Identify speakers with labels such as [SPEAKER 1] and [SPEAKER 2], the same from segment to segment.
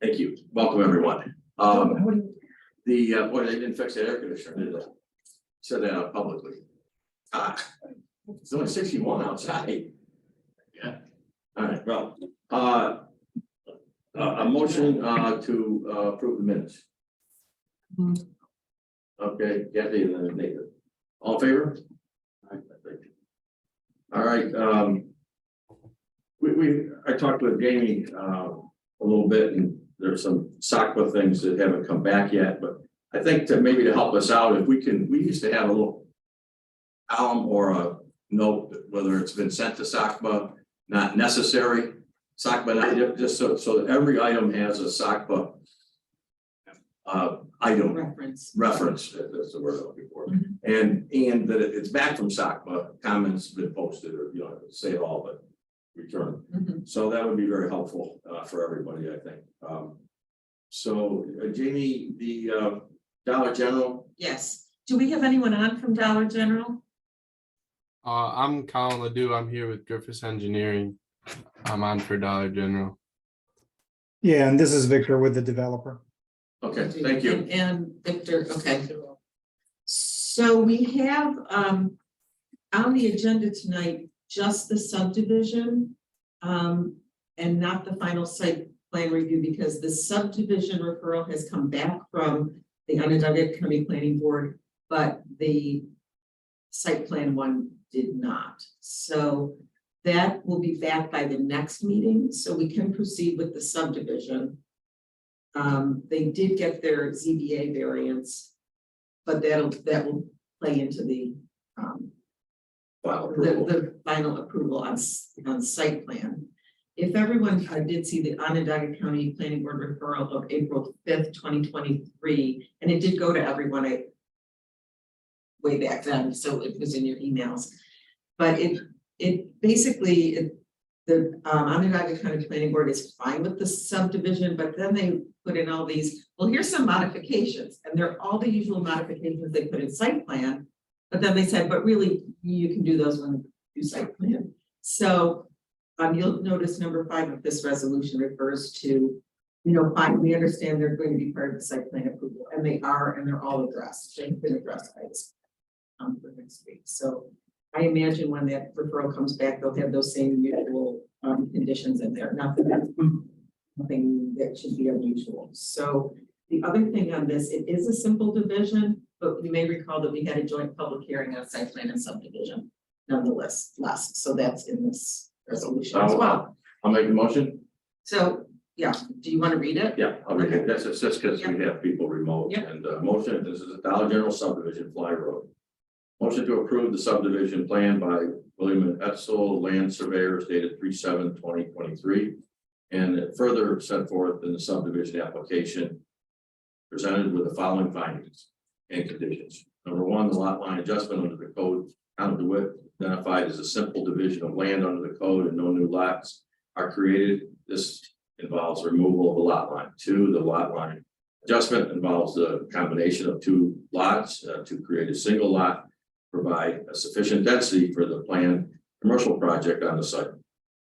[SPEAKER 1] Thank you. Welcome, everyone. Boy, they didn't fix that air conditioner, did they? Said that out publicly. It's only 61 outside. Yeah. All right, well, a motion to approve the minutes. Okay, Kathy and then Nathan. All in favor? All right, I talked with Jamie a little bit, and there's some SACPA things that haven't come back yet, but I think that maybe to help us out, if we used to have a little column or a note, whether it's been sent to SACPA, not necessary, SACPA, not just so that every item has a SACPA item reference. That's the word I'm looking for. And that it's back from SACPA, comments been posted, or say it all, but return. So that would be very helpful for everybody, I think. So Jamie, the Dollar General.
[SPEAKER 2] Yes. Do we have anyone on from Dollar General?
[SPEAKER 3] I'm Colin Ledoux. I'm here with Griffiths Engineering. I'm on for Dollar General.
[SPEAKER 4] Yeah, and this is Victor with the developer.
[SPEAKER 1] Okay, thank you.
[SPEAKER 2] And Victor, okay. So we have on the agenda tonight just the subdivision and not the final site plan review, because the subdivision referral has come back from the Onondaga County Planning Board, but the site plan one did not. So that will be back by the next meeting, so we can proceed with the subdivision. They did get their ZBA variance, but that will play into the final approval on site plan. If everyone did see the Onondaga County Planning Board referral of April 5th, 2023, and it did go to everyone way back then, so it was in your emails. But it basically, the Onondaga County Planning Board is fine with the subdivision, but then they put in all these, well, here's some modifications, and they're all the usual modifications they put in site plan, but then they said, but really, you can do those when you do site plan. So you'll notice number 5 of this resolution refers to, fine, we understand they're going to be part of the site plan approval, and they are, and they're all addressed. They've been addressed by this for next week. So I imagine when that referral comes back, they'll have those same usual conditions in there. Nothing that should be unusual. So the other thing on this, it is a simple division, but you may recall that we had a joint public hearing on site plan and subdivision nonetheless last. So that's in this resolution as well.
[SPEAKER 1] I'll make a motion.
[SPEAKER 2] So yeah, do you want to read it?
[SPEAKER 1] Yeah, I'll read it. That's just because we have people remote.
[SPEAKER 2] Yep.
[SPEAKER 1] And motion, this is a Dollar General subdivision, Fly Road. Motion to approve the subdivision plan by William and Etzel, land surveyors, dated 3/7/2023, and further set forth in the subdivision application presented with the following findings and conditions. Number 1, the lot line adjustment under the code count the width identified as a simple division of land under the code, and no new lots are created. This involves removal of a lot line. 2, the lot line adjustment involves the combination of 2 lots to create a single lot, provide a sufficient density for the planned commercial project on the site.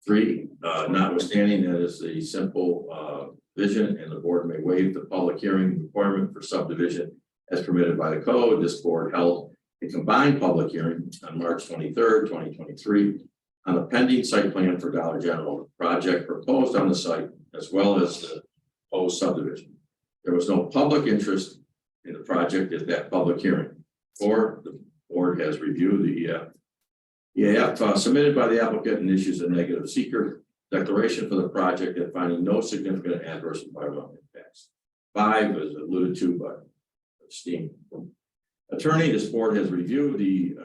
[SPEAKER 1] 3, notwithstanding that is the simple vision, and the board may waive the public hearing requirement for subdivision as permitted by the code. This board held a combined public hearing on March 23rd, 2023 on a pending site plan for Dollar General project proposed on the site, as well as the proposed subdivision. There was no public interest in the project at that public hearing. 4, the board has reviewed the EAF submitted by the applicant and issues a negative seeker declaration for the project and finding no significant adverse environmental impacts. 5, as alluded to by esteemed attorney, this board has reviewed the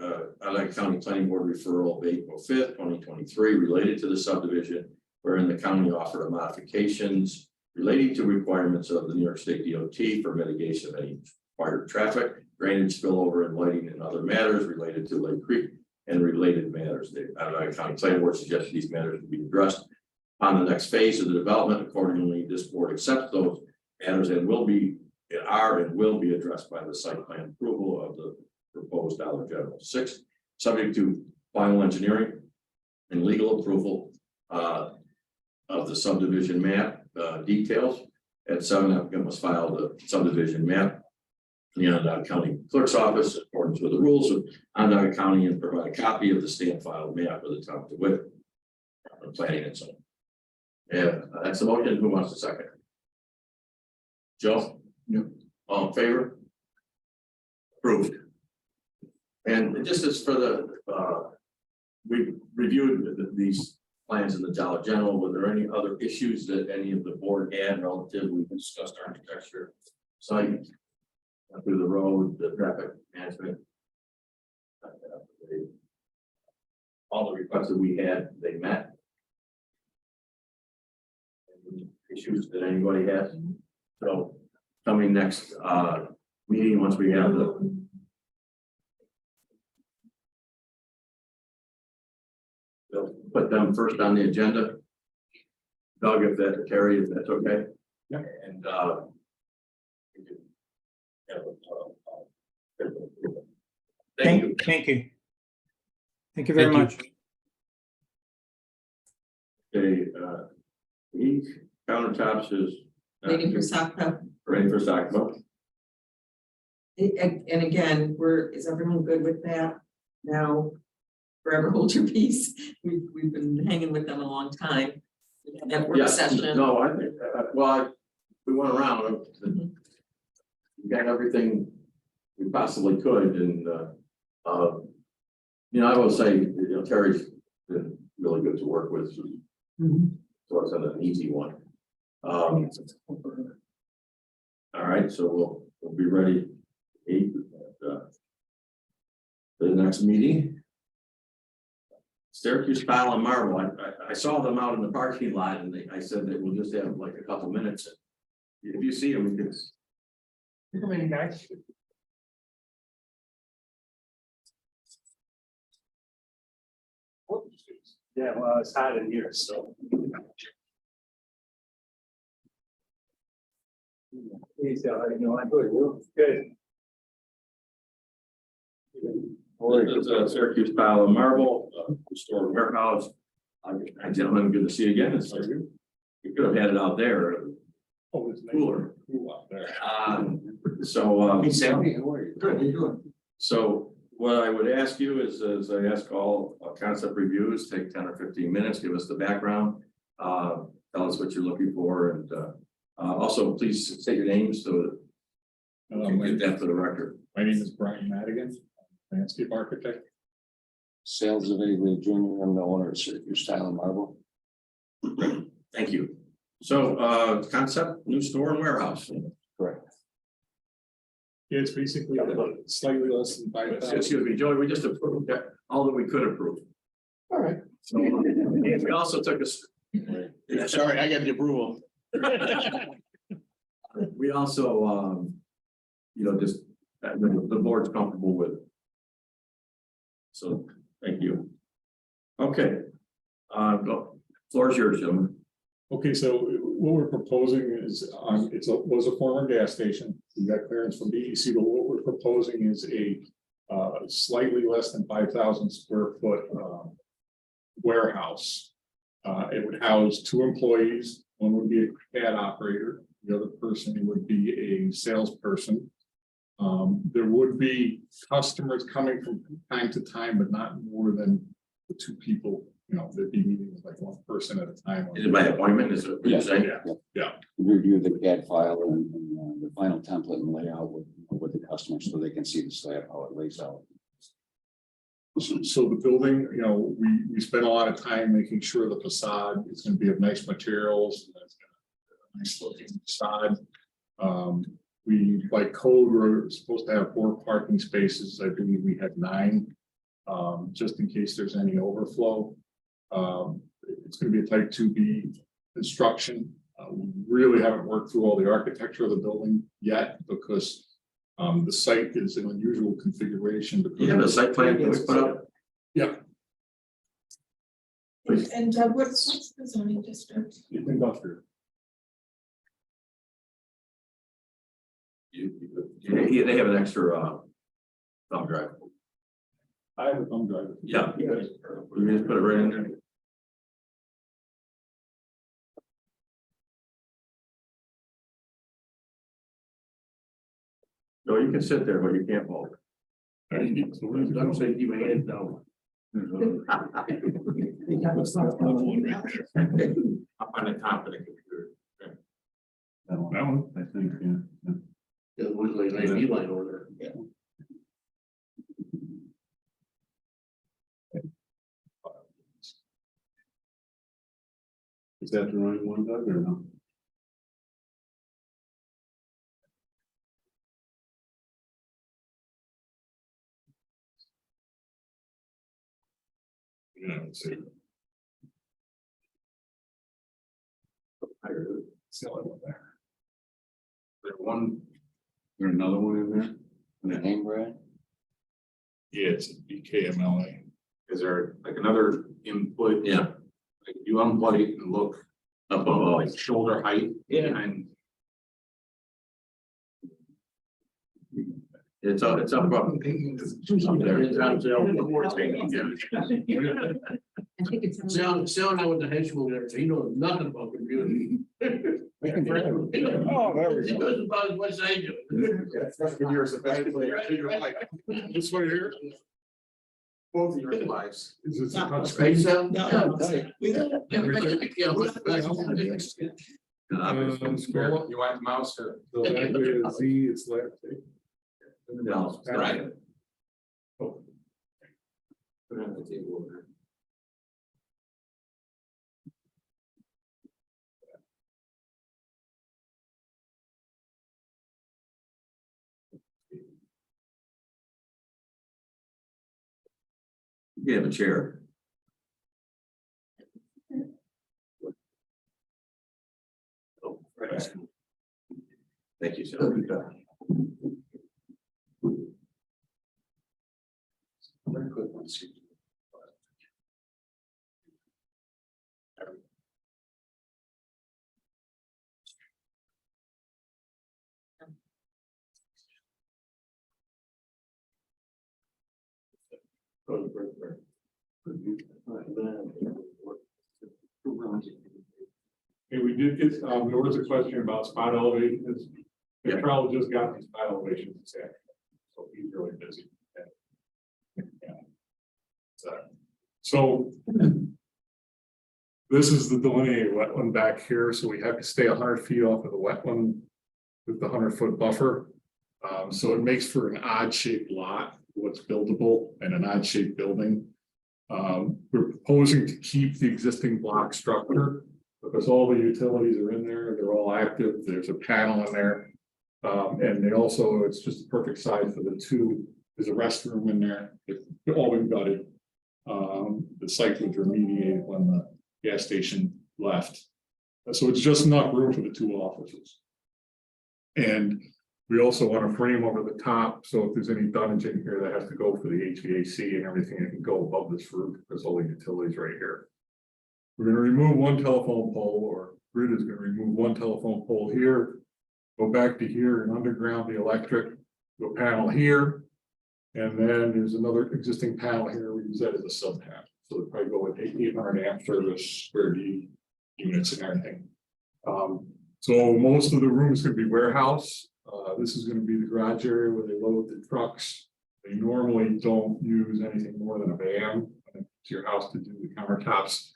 [SPEAKER 1] Onondaga County Planning Board referral of April 5th, 2023 related to the subdivision, wherein the county offered modifications relating to requirements of the New York State DOT for mitigation of any required traffic, drainage, spillover, and lighting, and other matters related to Lake Creek and related matters. The Onondaga County Planning Board suggested these matters to be addressed on the next phase of the development. Accordingly, this board accepts those matters and will be addressed by the site plan approval of the proposed Dollar General. 6, subject to final engineering and legal approval. of the subdivision map, details. At 7, applicant must file the subdivision map in the Onondaga County Clerk's Office in accordance with the rules of Onondaga County and provide a copy of the stamp filed map of the town of DeWitt. Planning and so on. Yeah, that's the motion. Who wants to second? Joe?
[SPEAKER 5] Yep.
[SPEAKER 1] All in favor? Approved. And just as for the, we reviewed these plans in the Dollar General. Were there any other issues that any of the board had relative? We discussed architecture, site, through the road, the traffic management. All the requests that we had, they met. Any issues that anybody has? So coming next meeting, once we have the they'll put them first on the agenda. Doug, if that, Terry, if that's okay.
[SPEAKER 5] Yeah.
[SPEAKER 1] And we can have thank you.
[SPEAKER 4] Thank you. Thank you very
[SPEAKER 3] Thank
[SPEAKER 4] much.
[SPEAKER 1] Okay, each countertops is
[SPEAKER 2] Waiting for SACPA.
[SPEAKER 1] ready for SACPA.
[SPEAKER 2] And again, is everyone good with that now? Forever hold your peace. We've been hanging with them a long time. We had that work
[SPEAKER 1] Yes,
[SPEAKER 2] session.
[SPEAKER 1] no, I think, we went around,
[SPEAKER 2] Mhm.
[SPEAKER 1] we got everything we possibly could, and, I will say, Terry's been really good to work with, so it's an easy one. All right, so we'll be ready 8 at the next meeting. Syracuse tile and marble. I saw them out in the parking lot, and I said that we'll just have like a couple minutes. If you see them, we can.
[SPEAKER 5] Come in, guys. Yeah, well, it's hot in here, so. He's, I'm good, you good.
[SPEAKER 1] This is Syracuse tile and marble, store warehouse. Gentlemen, good to see you again. It's like, you could have had it out there,
[SPEAKER 5] Oh, it's
[SPEAKER 1] cooler.
[SPEAKER 5] cool out there.
[SPEAKER 1] So,
[SPEAKER 5] Sammy, how are you?
[SPEAKER 1] Good, how you doing? So what I would ask you is I ask all concept reviews, take 10 or 15 minutes, give us the background. Tell us what you're looking for, and also please state your names so that we can get that for the record.
[SPEAKER 5] My name is Brian Madigan, landscape architect.
[SPEAKER 6] Sales of Avery Junior, I'm the owner of Syracuse Tile and Marble.
[SPEAKER 1] Thank you. So concept, new store and warehouse.
[SPEAKER 6] Correct.
[SPEAKER 5] Yeah, it's basically slightly less than 5,000.
[SPEAKER 1] Excuse me, Joey, we just approved that, all that we could approve.
[SPEAKER 5] All right.
[SPEAKER 1] So, and we also took
[SPEAKER 5] Sorry, I got the approval.
[SPEAKER 1] we also, just the board's comfortable with. So, thank you. Okay. Floor is yours, gentlemen.
[SPEAKER 5] Okay, so what we're proposing is, was a former gas station. We got clearance from DEC, but what we're proposing is a slightly less than 5,000 square foot warehouse. It would house 2 employees. One would be a CAD operator. The other person would be a salesperson. There would be customers coming from time to time, but not more than the 2 people. They'd be meeting with like 1 person at a time.
[SPEAKER 1] Is it by appointment? Is it what you're saying?
[SPEAKER 5] Yeah.
[SPEAKER 6] Review the CAD file and the final template and layout with the customer so they can see the slab, how it lays out.
[SPEAKER 5] So the building, we spent a lot of time making sure the facade is going to be of nice materials. And it's got a nice looking facade. We, by code, we're supposed to have 4 parking spaces. I believe we had 9, just in case there's any overflow. It's going to be a type 2B construction. We really haven't worked through all the architecture of the building yet because the site is an unusual configuration.
[SPEAKER 1] You have a site plan can we put up?
[SPEAKER 5] Yeah.
[SPEAKER 7] And what's the zoning district?
[SPEAKER 5] It's industrial.
[SPEAKER 1] They have an extra thumb drive.
[SPEAKER 5] I have a thumb drive.
[SPEAKER 1] Yeah. We just put it right in there. No, you can sit there, but you can't hold.
[SPEAKER 8] Don't say keep my head down.
[SPEAKER 1] Up on the top of the computer.
[SPEAKER 8] That one, I think, yeah. It was like a nice line over there. Is that the right one, Doug, or no? Yeah, let's see. It's the only one there. There one, there another one in there?
[SPEAKER 6] The name brand?
[SPEAKER 5] Yeah, it's a BKMLA. Is there like another input?
[SPEAKER 1] Yeah.
[SPEAKER 5] Like you unplug it and look
[SPEAKER 1] Up above.
[SPEAKER 5] like shoulder height.
[SPEAKER 8] Yeah.
[SPEAKER 5] And
[SPEAKER 1] It's up above. Up there.
[SPEAKER 8] It's out there.
[SPEAKER 2] I think it's.
[SPEAKER 8] Sal and I went to high school there, so he knows nothing about computing.
[SPEAKER 4] We can- Oh, there we
[SPEAKER 8] He
[SPEAKER 4] go.
[SPEAKER 8] knows about as much as I do.
[SPEAKER 5] freshman year is the best player of your life. This one here,
[SPEAKER 8] Both of your lives.
[SPEAKER 5] is this a touch
[SPEAKER 8] Right,
[SPEAKER 5] screen?
[SPEAKER 8] Sal?
[SPEAKER 5] Scroll up, you want mouse or? So that way is Z, it's left.
[SPEAKER 1] No, right.
[SPEAKER 5] Oh.
[SPEAKER 8] Put it on the table over there.
[SPEAKER 1] You have a chair.
[SPEAKER 8] Oh, right.
[SPEAKER 1] Thank you, sir.
[SPEAKER 6] Very quick one, see.
[SPEAKER 5] Hey, we did get, there was a question about spot elevations. The
[SPEAKER 1] Yeah.
[SPEAKER 5] trial just got these spot elevations this afternoon, so he's really busy. Yeah. So this is the delineated wetland back here, so we have to stay 100 feet off of the wetland with the 100-foot buffer. So it makes for an odd shaped lot, what's buildable and an odd shaped building. We're proposing to keep the existing block structure because all the utilities are in there, they're all active, there's a panel in there. And they also, it's just the perfect size for the two, there's a restroom in there, it's all been gutted. The site was remediated when the gas station left. So it's just enough room for the two offices. And we also want a frame over the top, so if there's any dunnage in here that has to go for the HVAC and everything, it can go above this roof, because all the utilities right here. We're gonna remove one telephone pole, or Grid is gonna remove one telephone pole here, go back to here and underground the electric, go panel here. And then there's another existing panel here, we use that as a sub panel, so it'll probably go with 800 amp service, square D units and everything. So most of the room is gonna be warehouse. This is gonna be the garage area where they load the trucks. They normally don't use anything more than a van to your house to do the countertops.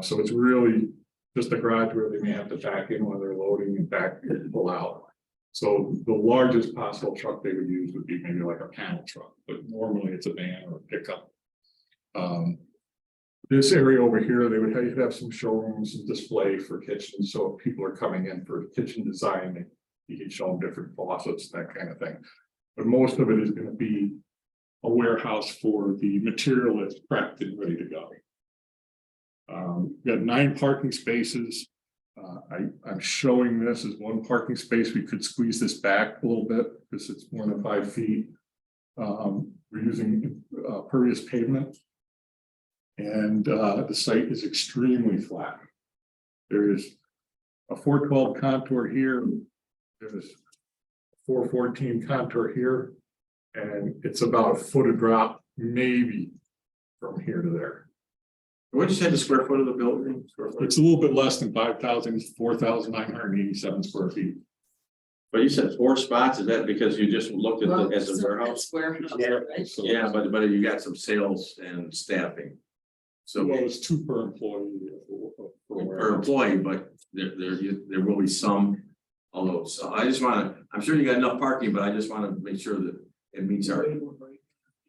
[SPEAKER 5] So it's really just a garage where they may have to back in when they're loading and back and pull out. So the largest possible truck they would use would be maybe like a panel truck, but normally it's a van or a pickup. This area over here, they would have some showrooms and display for kitchens. So if people are coming in for kitchen design, you can show them different faucets, that kind of thing. But most of it is going to be a warehouse for the material that's prepped and ready to go. We got 9 parking spaces. I'm showing this as one parking space. We could squeeze this back a little bit because it's more than 5 feet. We're using pervious pavement. And the site is extremely flat. There is a 412 contour here. There's a 414 contour here. And it's about a foot of drop, maybe from here to there.
[SPEAKER 1] What did you say the square foot of the building? Square foot?
[SPEAKER 5] It's a little bit less than 5,000, 4,987 square feet.
[SPEAKER 1] But you said 4 spots, is that because you just looked at
[SPEAKER 2] Well,
[SPEAKER 1] the, as a
[SPEAKER 2] so
[SPEAKER 1] warehouse?
[SPEAKER 2] it's warehouse,
[SPEAKER 1] Yeah.
[SPEAKER 2] right?
[SPEAKER 1] Yeah, but you got some sales and staffing. So
[SPEAKER 5] Well, it's 2 per employee.
[SPEAKER 1] per employee, but there will be some. Although, so I just wanna, I'm sure you got enough parking, but I just wanna make sure that it meets our.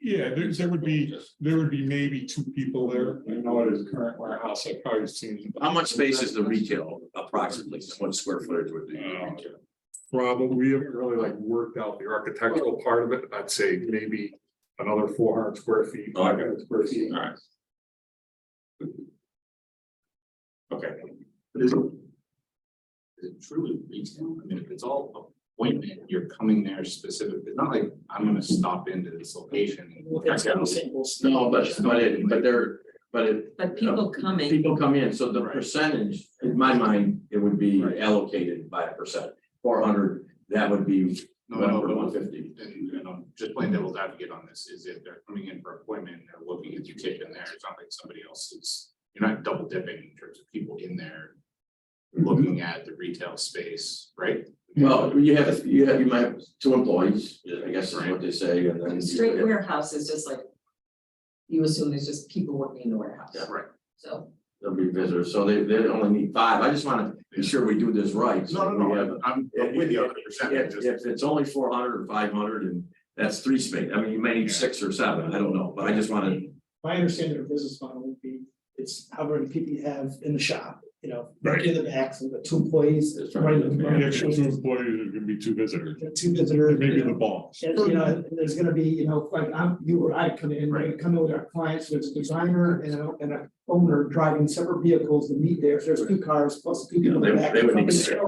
[SPEAKER 5] Yeah, there would be maybe 2 people there. I know it is current warehouse. I've probably seen.
[SPEAKER 1] How much space is the retail approximately? What square footage would be?
[SPEAKER 5] Probably, we haven't really like worked out the architectural part of it. I'd say maybe another 400 square feet, 500 square feet.
[SPEAKER 1] All right. Okay.
[SPEAKER 9] Is it truly retail? I mean, if it's all appointment, you're coming there specific, it's not like I'm gonna stop into this location. and check out.
[SPEAKER 1] No, but
[SPEAKER 2] But people coming,
[SPEAKER 1] people come in, so the percentage, in my mind, it would be allocated by a percent. 400, that would be
[SPEAKER 9] No,
[SPEAKER 1] 150.
[SPEAKER 9] and I'm just playing devil's advocate on this, is if they're coming in for appointment, and they're looking at your kitchen there, it's not like somebody else's. You're not double dipping in terms of people in there looking at the retail space, right?
[SPEAKER 1] Well, you might have 2 employees, I guess is what they say, and then.
[SPEAKER 2] straight warehouse is just like, you assume it's just people working in the warehouse.
[SPEAKER 1] Yeah.
[SPEAKER 9] Right.
[SPEAKER 2] So,
[SPEAKER 1] There'll be visitors, so they only need 5. I just wanna be sure we do this right. So we have-
[SPEAKER 9] I'm with you 100%.
[SPEAKER 1] If it's only 400 or 500, and that's 3 space, I mean, you may need 6 or 7, I don't know, but I just wanna.
[SPEAKER 10] My understanding of business model would be, it's how many people you have in the shop, you know,
[SPEAKER 5] Right.
[SPEAKER 10] in the back, so the 2 employees.
[SPEAKER 1] That's right.
[SPEAKER 10] running
[SPEAKER 5] If
[SPEAKER 10] the
[SPEAKER 5] you have 2 employees, there's gonna be 2 visitors,
[SPEAKER 10] 2 visitors.
[SPEAKER 5] maybe
[SPEAKER 10] you
[SPEAKER 5] the
[SPEAKER 10] know,
[SPEAKER 5] boss.
[SPEAKER 10] And, you know, and there's gonna be, you know, like you or I come in, we're gonna come in with our clients, there's a designer and a owner driving separate vehicles to meet there, if there's 2 cars plus 2 people in the back.
[SPEAKER 1] They would need 6.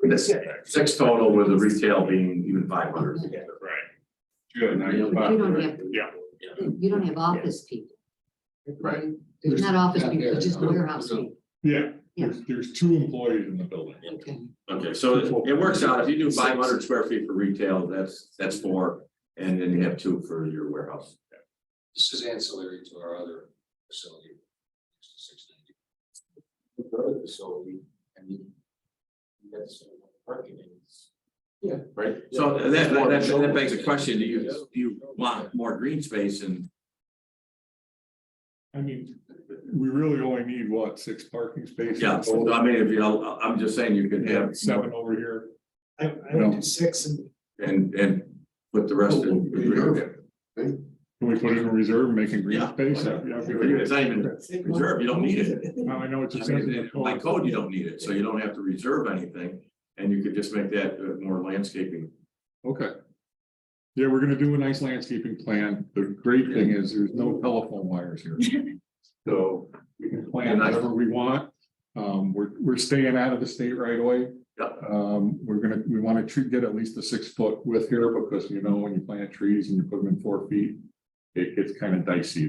[SPEAKER 10] We can sit.
[SPEAKER 1] 6 total with the retail being even 500.
[SPEAKER 5] Right. Good. now you're
[SPEAKER 11] You
[SPEAKER 5] fine.
[SPEAKER 11] don't have,
[SPEAKER 5] Yeah.
[SPEAKER 11] you don't have office people.
[SPEAKER 1] Right.
[SPEAKER 11] There's not office people, it's just warehouse people.
[SPEAKER 5] Yeah,
[SPEAKER 11] Yeah.
[SPEAKER 5] there's 2 employees in the building.
[SPEAKER 11] Okay.
[SPEAKER 1] Okay, so it works out, if you do 500 square feet for retail, that's 4, and then you have 2 for your warehouse.
[SPEAKER 6] This is ancillary to our other facility. 690.
[SPEAKER 9] Facility, I mean. That's parking is.
[SPEAKER 1] Yeah, right. So that begs a question, do you want more green space and?
[SPEAKER 5] I mean, we really only need what, 6 parking spaces?
[SPEAKER 1] Yeah, so I mean, if you, I'm just saying you could have
[SPEAKER 5] 7 over here.
[SPEAKER 10] I would do 6 and
[SPEAKER 1] and put the rest in.
[SPEAKER 5] Can we put it in reserve, and make it green
[SPEAKER 1] Yeah.
[SPEAKER 5] space? Yeah,
[SPEAKER 1] It's not even reserve, you don't need it.
[SPEAKER 5] No, I know it's
[SPEAKER 1] I
[SPEAKER 5] just.
[SPEAKER 1] mean, by code, you don't need it, so you don't have to reserve anything, and you could just make that more landscaping.
[SPEAKER 5] Okay. Yeah, we're gonna do a nice landscaping plan. The great thing is there's no telephone wires here. So we can plan whatever we want. We're staying out of the state right away.
[SPEAKER 1] Yeah.
[SPEAKER 5] We want to get at least a 6-foot width here because, you know, when you plant trees and you put them in 4 feet, it gets kind of dicey.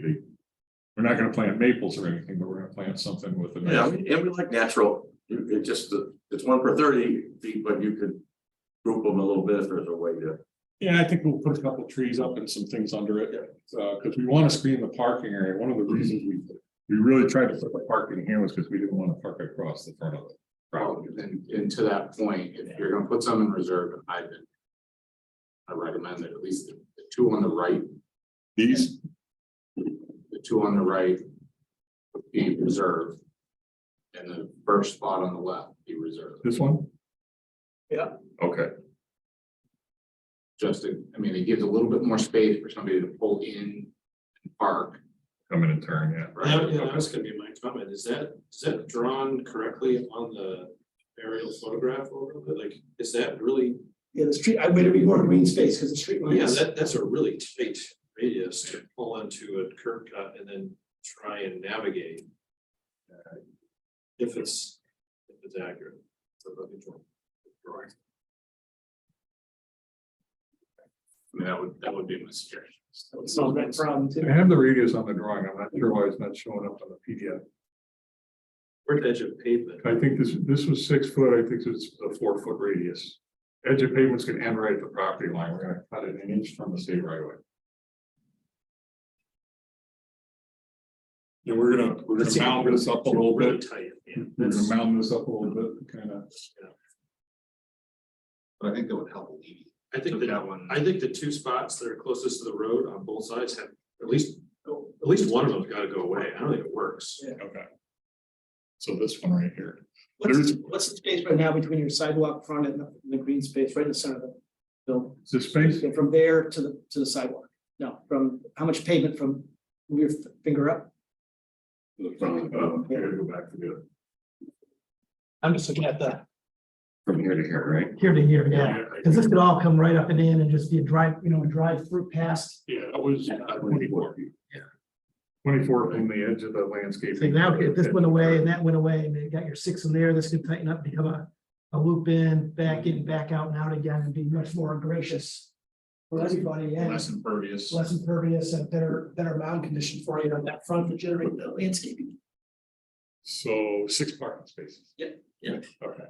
[SPEAKER 5] We're not gonna plant maples or anything, but we're gonna plant something with a.
[SPEAKER 1] Yeah, and we like natural, it just, it's 1 per 30 feet, but you could group them a little bit if there's a way to.
[SPEAKER 5] Yeah, I think we'll put a couple trees up and some things under it, because we want to screen the parking area. One of the reasons we really tried to put the parking here was because we didn't want to park across the front of it.
[SPEAKER 9] Probably, and to that point, if you're gonna put some in reserve, I recommend that at least the 2 on the right,
[SPEAKER 5] These,
[SPEAKER 9] the 2 on the right would be reserved. And the first spot on the left be reserved,
[SPEAKER 5] this one?
[SPEAKER 10] Yeah.
[SPEAKER 5] Okay,
[SPEAKER 9] just to, I mean, it gives a little bit more space for somebody to pull in and park.
[SPEAKER 5] come in and turn, yeah.
[SPEAKER 9] Right?
[SPEAKER 8] That was gonna be my comment, is that drawn correctly on the aerial photograph over, like, is that really?
[SPEAKER 10] yeah, the street, I would be more green space because the street
[SPEAKER 8] Yeah,
[SPEAKER 10] lines.
[SPEAKER 8] that's a really tight radius to pull onto a curb cut and then try and navigate. If it's accurate. So let me draw.
[SPEAKER 9] I mean, that would be my suggestion.
[SPEAKER 10] So that problem too.
[SPEAKER 5] I have the radius on the drawing. I'm not sure why it's not showing up on the PDF.
[SPEAKER 8] Where's the edge of pavement?
[SPEAKER 5] I think this was 6 foot. I think it's a 4-foot radius. Edge of pavement's gonna end right at the property line. We're gonna cut it an inch from the state right away. And we're gonna mount this up a little
[SPEAKER 8] Really
[SPEAKER 5] bit.
[SPEAKER 8] tight. Yeah,
[SPEAKER 5] We're
[SPEAKER 8] that's-
[SPEAKER 5] gonna mount this up a little bit, kind of.
[SPEAKER 9] But I think that would help alleviate.
[SPEAKER 8] I think
[SPEAKER 9] Took
[SPEAKER 8] that
[SPEAKER 9] one.
[SPEAKER 8] I think the two spots that are closest to the road on both sides have at least one of them's gotta go away. I don't think it works.
[SPEAKER 5] Okay. So this one right here.
[SPEAKER 10] What's the space right now between your sidewalk front and the green space, right in the center of the building?
[SPEAKER 5] Is this space?
[SPEAKER 10] And from there to the sidewalk? No, from, how much pavement from, move your finger up?
[SPEAKER 5] The front, I gotta go back to the.
[SPEAKER 10] I'm just looking at the
[SPEAKER 6] From here to here, right?
[SPEAKER 10] here to here,
[SPEAKER 5] Yeah.
[SPEAKER 10] Because this could all come right up and in and just be a drive, a drive through past.
[SPEAKER 5] Yeah, that was 24. Yeah. 24 from the edge of the landscape.
[SPEAKER 10] So now if this went away and that went away and you got your 6 in there, this could tighten up, become a loop in, back in, back out and out again and be much more gracious for everybody and
[SPEAKER 9] Less impervious.
[SPEAKER 10] less impervious and better mound condition for you on that front to generate the landscaping.
[SPEAKER 5] So 6 parking spaces.
[SPEAKER 2] Yeah, yeah.
[SPEAKER 5] Okay.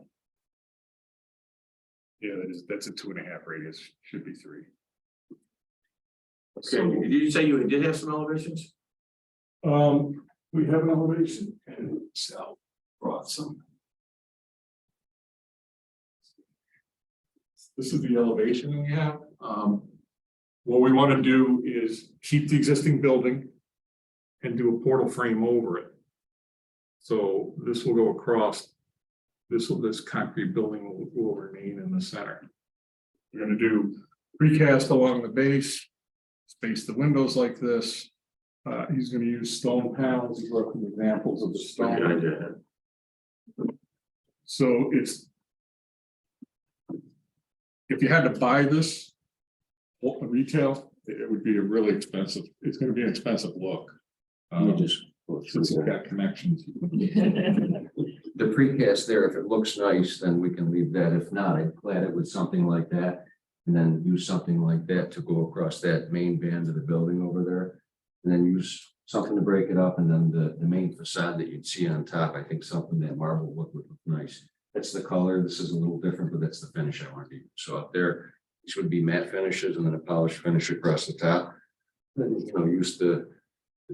[SPEAKER 5] Yeah, that's a 2.5 radius, should be 3.
[SPEAKER 1] Okay, did you say you did have some elevations?
[SPEAKER 5] We have an elevation and Sal brought some. This is the elevation we have. What we want to do is keep the existing building and do a portal frame over it. So this will go across. This concrete building will remain in the center. We're gonna do precast along the base, space the windows like this. He's gonna use stone panels. He's working examples of the stone. So it's. If you had to buy this retail, it would be a really expensive, it's gonna be an expensive look.
[SPEAKER 6] You just go through
[SPEAKER 5] Since it's
[SPEAKER 6] there.
[SPEAKER 5] got connections.
[SPEAKER 6] The precast there, if it looks nice, then we can leave that. If not, I'd clad it with something like that. And then use something like that to go across that main band of the building over there. And then use something to break it up and then the main facade that you'd see on top, I think something that marble look would look nice. That's the color. This is a little different, but that's the finish I want to do. So up there, these would be matte finishes and then a polished finish across the top. Then, use the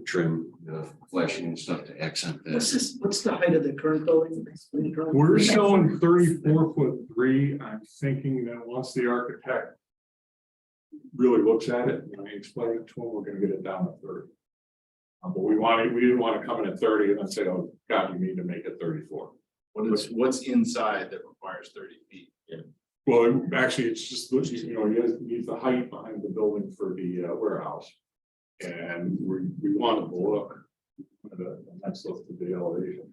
[SPEAKER 6] trim, the flashing and stuff to accent that.
[SPEAKER 10] What's the height of the current building?
[SPEAKER 5] We're showing 34'3". I'm thinking that once the architect really looks at it and I explain it to him, we're gonna get it down to 30. But we didn't want to come in at 30 and then say, oh, God, you need to make it 34.
[SPEAKER 9] What's inside that requires 30 feet?
[SPEAKER 5] Well, actually, it's just, he needs the height behind the building for the warehouse. And we wanted to look at the next look to the elevation.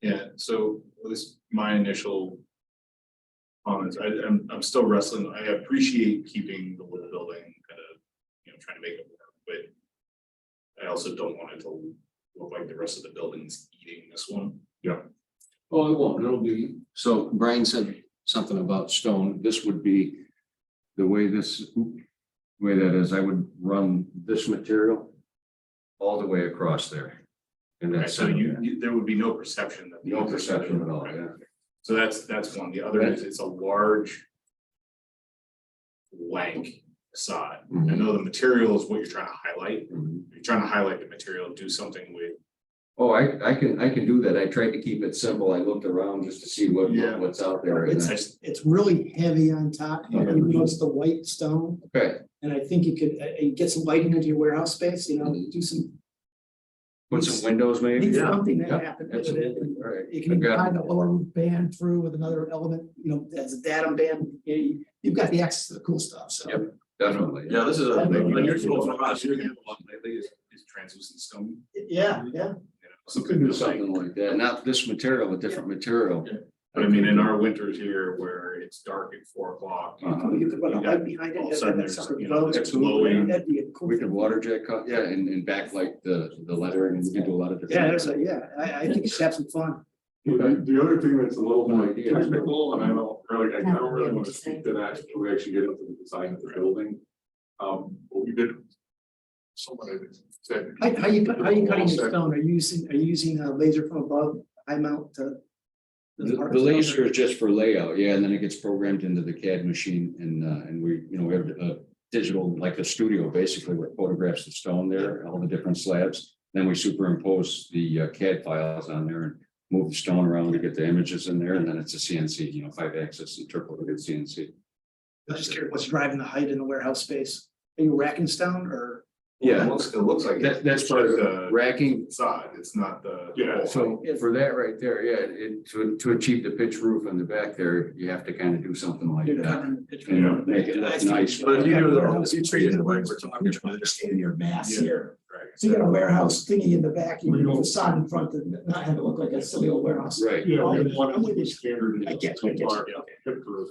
[SPEAKER 9] Yeah, so this, my initial comments, I'm still wrestling. I appreciate keeping the whole building kind of, trying to make it work, but I also don't want it to look like the rest of the building's eating this one.
[SPEAKER 5] Yeah.
[SPEAKER 6] Oh, it won't, it'll be, so Brian said something about stone, this would be the way that is, I would run this material all the way across there. And
[SPEAKER 9] Okay,
[SPEAKER 6] that's,
[SPEAKER 9] so there would be no perception that.
[SPEAKER 6] no perception at all, yeah.
[SPEAKER 9] So that's one. The other is it's a large blank facade. I know the material is what you're trying to highlight. You're trying to highlight the material, do something with.
[SPEAKER 6] Oh, I can do that. I tried to keep it simple. I looked around just to see what's out there. And
[SPEAKER 10] It's really heavy on top, it's the white stone,
[SPEAKER 6] okay,
[SPEAKER 10] and I think you could get some lighting into your warehouse space, do some.
[SPEAKER 6] put some windows maybe.
[SPEAKER 10] Need something that
[SPEAKER 6] Yeah,
[SPEAKER 10] happened with
[SPEAKER 6] absolutely.
[SPEAKER 10] it.
[SPEAKER 6] All right.
[SPEAKER 10] You can
[SPEAKER 6] I've got-
[SPEAKER 10] tie the lower band through with another element, as a datum band, you've got the access to the cool stuff, so.
[SPEAKER 6] Yep. Definitely.
[SPEAKER 1] Yeah, this is a unusual for us.
[SPEAKER 9] You're gonna have a lot lately is translucent stone.
[SPEAKER 10] Yeah.
[SPEAKER 6] We could do something like that, not this material, a different material.
[SPEAKER 1] Yeah.
[SPEAKER 9] But I mean, in our winters here where it's dark at 4 o'clock.
[SPEAKER 10] You could run a light behind it.
[SPEAKER 9] All of a sudden
[SPEAKER 10] have
[SPEAKER 9] there's,
[SPEAKER 10] something
[SPEAKER 9] you know,
[SPEAKER 10] glowing.
[SPEAKER 9] it's glowing.
[SPEAKER 10] That'd be a cool
[SPEAKER 6] We could
[SPEAKER 10] thing.
[SPEAKER 6] water jet cut, yeah, and backlight the lettering, and we could do a lot of different.
[SPEAKER 10] I think you should have some fun.
[SPEAKER 5] The other thing that's a little more
[SPEAKER 6] idea.
[SPEAKER 5] technical, and I don't really want to speak to that until we actually get into the design of the building. What we did. Someone had said.
[SPEAKER 10] How you cutting your stone? Are you using a laser from above, high mount to?
[SPEAKER 6] The laser is just for layout, yeah, and then it gets programmed into the CAD machine and we have a digital, like a studio, basically, where it photographs the stone there, all the different slabs. Then we superimpose the CAD files on there and move the stone around to get the images in there, and then it's a CNC, 5-axis interpolated CNC.
[SPEAKER 10] I'm just curious, what's driving the height in the warehouse space? Are you racking stone or?
[SPEAKER 6] Yeah,
[SPEAKER 9] It looks like.
[SPEAKER 6] that's part of the racking.
[SPEAKER 9] Facade, it's not the.
[SPEAKER 5] Yeah,
[SPEAKER 6] So for that right there, to achieve the pitch roof on the back there, you have to kind of do something like that. And make it look nice.
[SPEAKER 1] But if you do the,
[SPEAKER 10] You treat it the way we're talking, we're trying to understand your mass
[SPEAKER 5] Yeah.
[SPEAKER 10] here.
[SPEAKER 9] Right.
[SPEAKER 10] So you got a warehouse thingy in the back, you need a facade in front, and not have it look like a silly old warehouse.
[SPEAKER 6] Right.
[SPEAKER 5] Yeah, we
[SPEAKER 10] I'm
[SPEAKER 5] want
[SPEAKER 10] with you.
[SPEAKER 5] to standard.
[SPEAKER 10] I get you.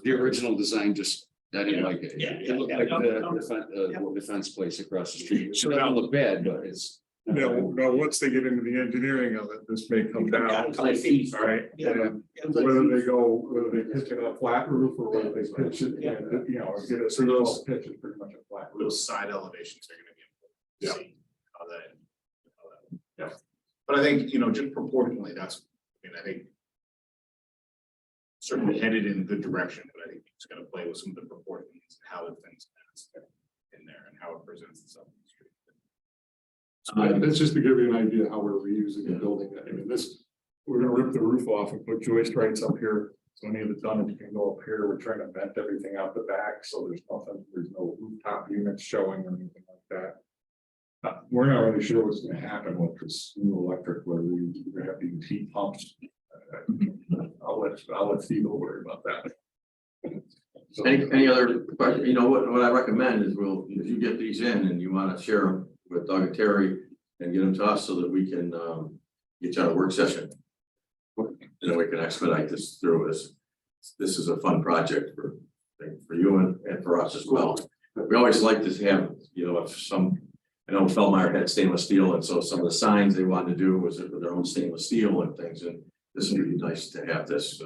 [SPEAKER 6] The original design just, I didn't like it.
[SPEAKER 10] Yeah,
[SPEAKER 6] It looked
[SPEAKER 10] yeah,
[SPEAKER 6] like
[SPEAKER 10] yeah.
[SPEAKER 6] the defense place across the street. It doesn't look bad, but it's.
[SPEAKER 5] Now, once they get into the engineering of it, this may come down.
[SPEAKER 10] Yeah,
[SPEAKER 5] All right,
[SPEAKER 10] Yeah.
[SPEAKER 5] and whether they pitch it on a flat roof or whether they pitch it,
[SPEAKER 10] Yeah.
[SPEAKER 5] get a single pitch is pretty much a flat roof.
[SPEAKER 9] Those side elevations are gonna be.
[SPEAKER 5] Yeah.
[SPEAKER 9] important to see how that. Yeah, but I think, just proportionally, I think. Certainly headed in a good direction, but I think it's gonna play with some of the proportions and how the things in there and how it presents itself in the street.
[SPEAKER 5] That's just to give you an idea how we're reusing the building. I mean, we're gonna rip the roof off and put joist rights up here. So any of the tonnage can go up here. We're trying to vent everything out the back, so there's no rooftop units showing or anything like that. We're not really sure what's gonna happen with this new electric, whether we're gonna have to use heat pumps. I'll let Steve worry about that. So-
[SPEAKER 1] any other question? What I recommend is if you get these in and you want to share them with Doug and Terry and get them to us so that we can, get you on a work session. We can expedite this through this is a fun project for you and for us as well. We always like to have, if I know Feldmeyer had stainless steel, and so some of the signs they wanted to do was with their own stainless steel and things, and this would be nice to have this,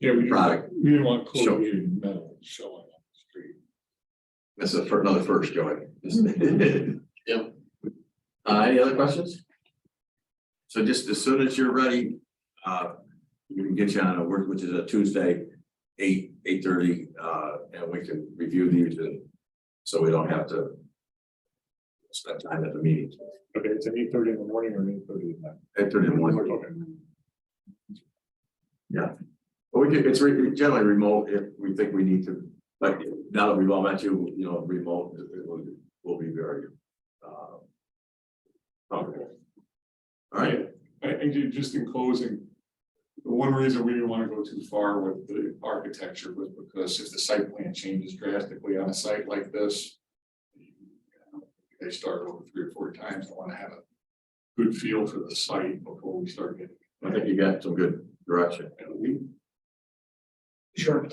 [SPEAKER 5] Yeah, we
[SPEAKER 1] product.
[SPEAKER 5] didn't want corrugated metal showing on the street.
[SPEAKER 1] This is another first, Joey. Yeah. Any other questions? So just as soon as you're ready, we can get you on a work, which is a Tuesday, 8:30, and we can review these, and so we don't have to spend time at the meeting.
[SPEAKER 5] Okay, it's at 8:30 in the morning or 8:30 at night.
[SPEAKER 1] 8:30 in the morning.
[SPEAKER 5] Okay.
[SPEAKER 1] Yeah. But it's generally remote if we think we need to, like, now that we've all met you, remote, it will be very, comfortable. All right,
[SPEAKER 5] I think just in closing, the one reason we didn't want to go too far with the architecture was because if the site plan changes drastically on a site like this, they start over 3 or 4 times. I want to have a good feel for the site before we start getting.
[SPEAKER 1] I think you got some good direction.
[SPEAKER 10] Sure.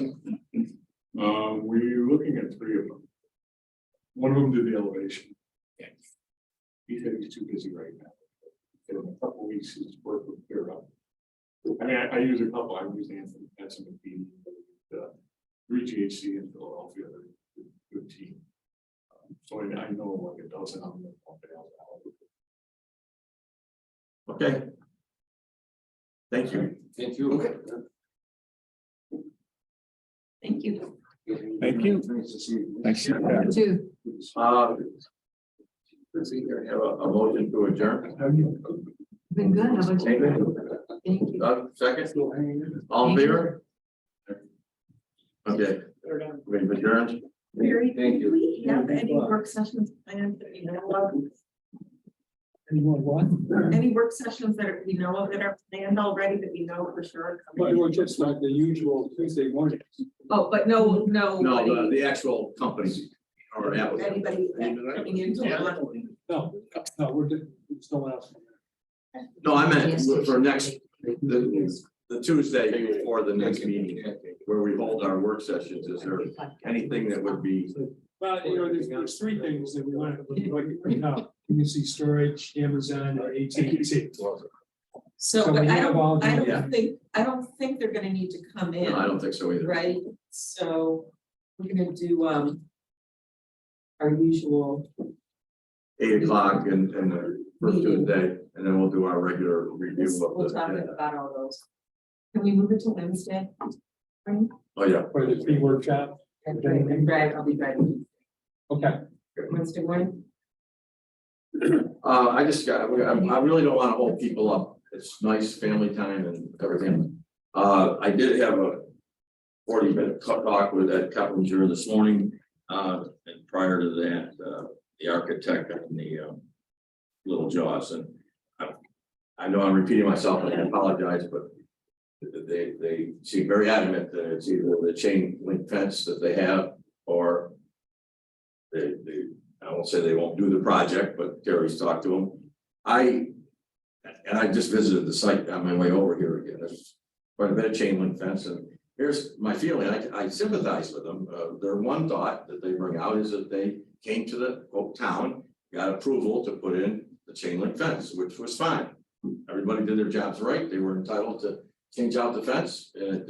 [SPEAKER 5] We're looking at 3 of them. One of them did the elevation. He said he's too busy right now. In a couple of weeks, his work will clear up. I mean, I use a couple. I use Anthony, Benson, and Beatty, 3 GHC in Philadelphia. They're a good team. So I know like a dozen of them.
[SPEAKER 1] Okay. Thank you.
[SPEAKER 6] Thank you.
[SPEAKER 10] Okay.
[SPEAKER 2] Thank you.
[SPEAKER 5] Thank you.
[SPEAKER 6] Nice to see you.
[SPEAKER 5] Thanks.
[SPEAKER 11] Two.
[SPEAKER 1] Let's see here, have a motion to adjourn.
[SPEAKER 11] Been good. How about you? Thank you.
[SPEAKER 1] Second, all in favor? Okay, we've adjourned.
[SPEAKER 2] Mary,
[SPEAKER 6] Thank you.
[SPEAKER 2] do we have any work sessions planned that we know of?
[SPEAKER 10] Any more what?
[SPEAKER 2] Any work sessions that we know of that are planned already that we know for sure? are coming?
[SPEAKER 10] Well, just like the usual Tuesday morning.
[SPEAKER 2] Oh, but no.
[SPEAKER 1] No, the actual company or applicant.
[SPEAKER 2] Anybody coming into it?
[SPEAKER 10] No, there's no one else.
[SPEAKER 1] No, I meant for next, the Tuesday before the next meeting, where we hold our work sessions. Is there anything that would be?
[SPEAKER 10] Well, there's 3 things that we want to bring up. You can see storage, Amazon, or AT&T.
[SPEAKER 2] So,
[SPEAKER 10] So
[SPEAKER 2] but
[SPEAKER 10] we
[SPEAKER 2] I
[SPEAKER 10] have all
[SPEAKER 2] don't,
[SPEAKER 10] the-
[SPEAKER 2] I don't think they're gonna need to come in,
[SPEAKER 1] No, I don't think so either.
[SPEAKER 2] right? So we're gonna do, our usual,
[SPEAKER 1] 8 o'clock and the first Tuesday, and then we'll do our regular review of
[SPEAKER 2] we'll talk
[SPEAKER 1] the.
[SPEAKER 2] about all those. Can we move it to Wednesday?
[SPEAKER 1] Oh, yeah.
[SPEAKER 10] For the free workshop.
[SPEAKER 2] Right, I'll be ready.
[SPEAKER 10] Okay.
[SPEAKER 2] Wednesday morning?
[SPEAKER 1] I really don't want to hold people up it's nice family time and everything. I did have a 40-minute talk with Ed Cutlinger this morning. And prior to that, the architect and the Little Jaws. And I know I'm repeating myself and I apologize, but they seem very adamant that it's either the chain link fence that they have or they I won't say they won't do the project, but Terry's talked to them. I just visited the site on my way over here again. There's quite a bit of chain link fence, and here's my feeling. I sympathize with them. Their one thought that they bring out is that they came to the town, got approval to put in the chain link fence, which was fine. Everybody did their jobs right. They were entitled to change out the fence, and it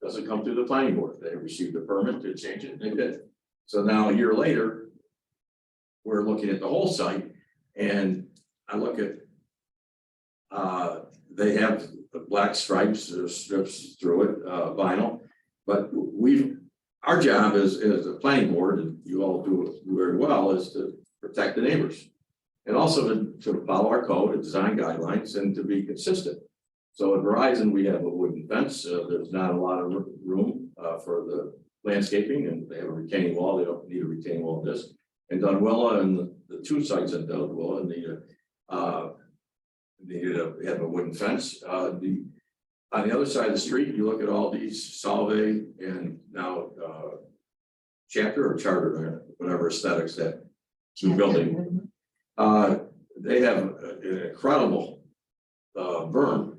[SPEAKER 1] doesn't come through the planning board. They received a permit to change it, and they did. So now a year later, we're looking at the whole site, and I look at they have the black stripes or strips through it, vinyl, but our job as a planning board, and you all do it very well, is to protect the neighbors. And also to follow our code and design guidelines and to be consistent. So at Verizon, we have a wooden fence. There's not a lot of room for the landscaping, and they have a retaining wall. They don't need a retaining wall this. And Dunwilla and the two sites in Dunwilla needed to have a wooden fence. On the other side of the street, you look at all these Salve and now Chapter or Charter, whatever aesthetics that new building. They have an incredible berm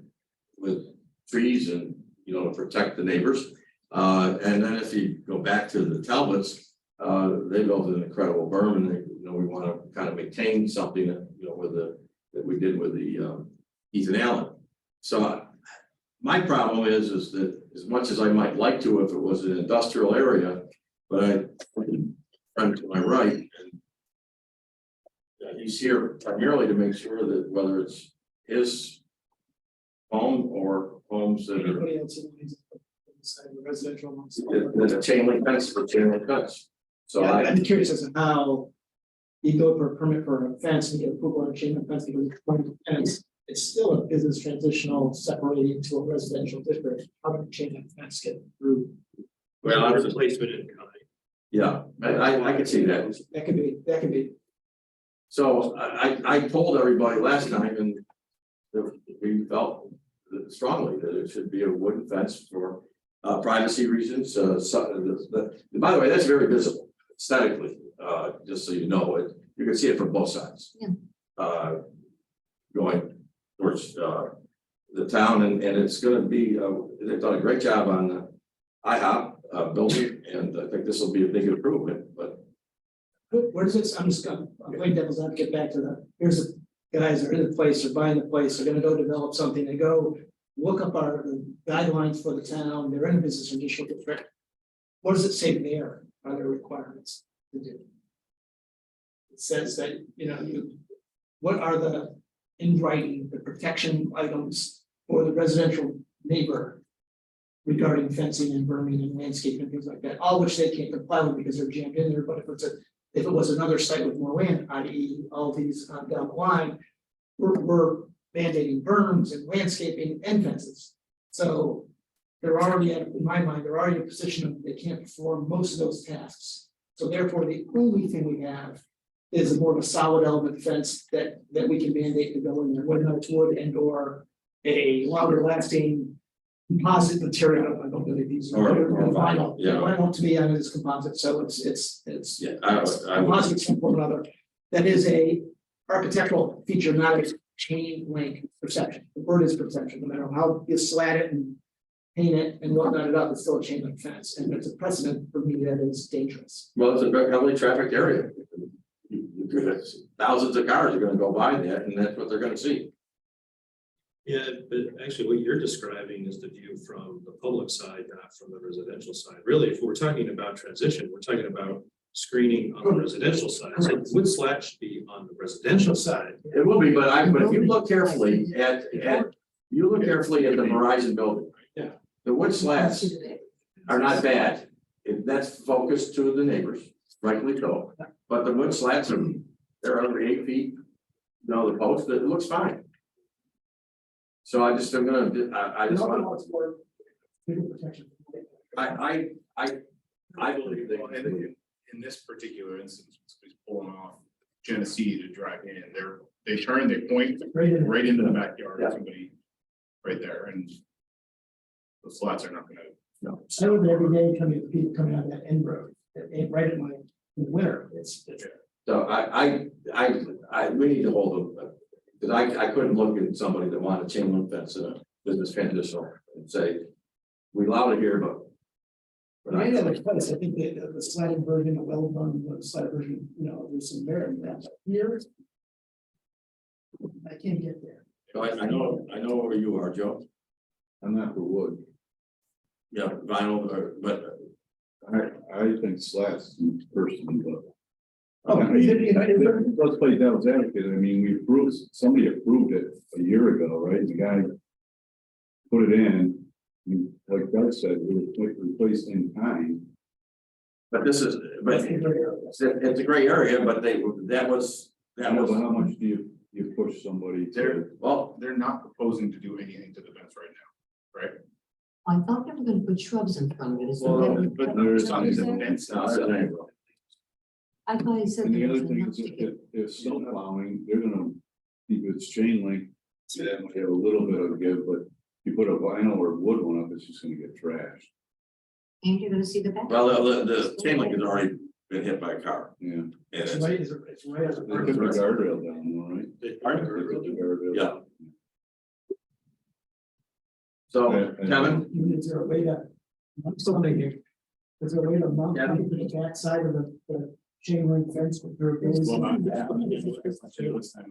[SPEAKER 1] with trees and, to protect the neighbors. And then if you go back to the Talbots, they built an incredible berm, and we want to kind of maintain something that, that we did with the Ethan Allen. So my problem is that as much as I might like to, if it was an industrial area, but I'm to my right, and he's here primarily to make sure that whether it's his home or homes that are
[SPEAKER 10] Anybody else in the residential ones?
[SPEAKER 1] there's a chain link fence for chain link fence. So
[SPEAKER 10] Yeah, I'm curious as to how you go for a permit for a fence and get approval on a chain link fence because it's one fence. It's still a business transitional separating to a residential district. How do chain link fence get through?
[SPEAKER 1] well,
[SPEAKER 8] There's a placement in kind.
[SPEAKER 1] yeah, I can see that.
[SPEAKER 10] That could be.
[SPEAKER 1] So I told everybody last time, and we felt strongly that it should be a wooden fence for privacy reasons. By the way, that's very visible aesthetically. Just so you know it, you can see it from both sides.
[SPEAKER 11] Yeah.
[SPEAKER 1] Going towards the town, and it's going to be. They've done a great job on the IHOP building, and I think this will be a big improvement. But
[SPEAKER 10] Where does this, I'm playing devil's advocate back to here's the guys that are in the place, or buying the place, they're gonna go develop something, they go look up the guidelines for the town, they're in a business or district. What does it say there? Are there requirements to do? It says that, what are the, in writing, the protection items for the residential neighbor regarding fencing and berming and landscaping and things like that, all which they can't comply with because they're jammed in there. But if it was another site with more land, i.e. all these down the line, we're mandating berms and landscaping and fences. So they're already, in my mind, they're already in a position of they can't perform most of those tasks. So therefore, the only thing we have is more of a solid element fence that we can mandate to go in there, whether it's wood and or a longer lasting composite material. I don't know if these
[SPEAKER 1] Or
[SPEAKER 10] vinyl.
[SPEAKER 1] yeah.
[SPEAKER 10] Vinyl to me, I know is composite, so it's
[SPEAKER 1] yeah, I
[SPEAKER 10] composite in some form or another. That is a architectural feature, not a chain link perception. The word is perception, no matter how you slat it and paint it and whatnot it up, it's still a chain link fence, and it's a precedent for me that is dangerous.
[SPEAKER 1] Well, it's a very heavily trafficked area. Thousands of cars are going to go by that, and that's what they're going to see.
[SPEAKER 8] Yeah, but actually what you're describing is the view from the public side, not from the residential side. Really, if we're talking about transition, we're talking about screening on the residential side. So wood slat should be on the residential side.
[SPEAKER 1] It will be, but if you look carefully at the Verizon building.
[SPEAKER 8] Yeah.
[SPEAKER 1] The wood slats are not bad. That's focused to the neighbors, rightly so. But the wood slats they're over 8 feet. The post, it looks fine. So I just, I'm gonna, I just
[SPEAKER 10] Another
[SPEAKER 1] want,
[SPEAKER 10] one's for bigger protection.
[SPEAKER 1] I believe
[SPEAKER 9] Well,
[SPEAKER 1] that.
[SPEAKER 9] in this particular instance, he's pulling off Genesee to drive in, they turn, they point
[SPEAKER 10] Right in.
[SPEAKER 9] right into the backyard
[SPEAKER 1] Yeah.
[SPEAKER 9] of somebody right there, and the slats are not gonna.
[SPEAKER 1] No.
[SPEAKER 10] I live there every day coming, people coming out of that end road, that ain't right at my, in the winter, it's.
[SPEAKER 1] So we need to hold them, because I couldn't look at somebody that wanted a chain link fence in a business transitional and say, we allowed it here, but.
[SPEAKER 10] In any other place, I think the sliding version, the well done, the sliding version, there's some merit in that, but here. I can't get there.
[SPEAKER 1] So I know where you are, Joe.
[SPEAKER 12] I'm not for wood.
[SPEAKER 1] Yeah, vinyl, but
[SPEAKER 12] I think slats personally, but.
[SPEAKER 10] Oh,
[SPEAKER 12] Let's play devil's advocate. I mean, somebody approved it a year ago, right? The guy put it in, and like Doug said, it was replaced in kind.
[SPEAKER 1] but it's a gray area, but that was.
[SPEAKER 12] But how much do you push somebody to?
[SPEAKER 1] Well,
[SPEAKER 9] They're not proposing to do anything to the fence right now, right?
[SPEAKER 11] I thought they were gonna put shrubs in front of it. Is that
[SPEAKER 1] Well,
[SPEAKER 11] what-
[SPEAKER 9] But
[SPEAKER 12] there's
[SPEAKER 9] it's not the
[SPEAKER 12] something-
[SPEAKER 9] fence.
[SPEAKER 1] no, it's an angle.
[SPEAKER 11] I thought he said.
[SPEAKER 12] And the
[SPEAKER 11] there was
[SPEAKER 12] other thing
[SPEAKER 11] enough
[SPEAKER 12] is
[SPEAKER 11] to get-
[SPEAKER 12] if snow plowing, they're gonna keep its chain link. That might have a little bit of a give, but you put a vinyl or wood one up, it's just gonna get trashed.
[SPEAKER 11] And you're gonna see the back.
[SPEAKER 1] Well, the chain link has already been hit by a car.
[SPEAKER 12] Yeah.
[SPEAKER 1] And
[SPEAKER 10] It's
[SPEAKER 1] it's,
[SPEAKER 10] right, it's right as a.
[SPEAKER 12] They put the guardrail down, all right? They put the guardrail.
[SPEAKER 1] yeah. So, Kevin,
[SPEAKER 10] Is there a way to? I'm still thinking. Is there a way to mount
[SPEAKER 1] Yeah.
[SPEAKER 10] something to the back side of the chain link fence with your?
[SPEAKER 9] Well, not that.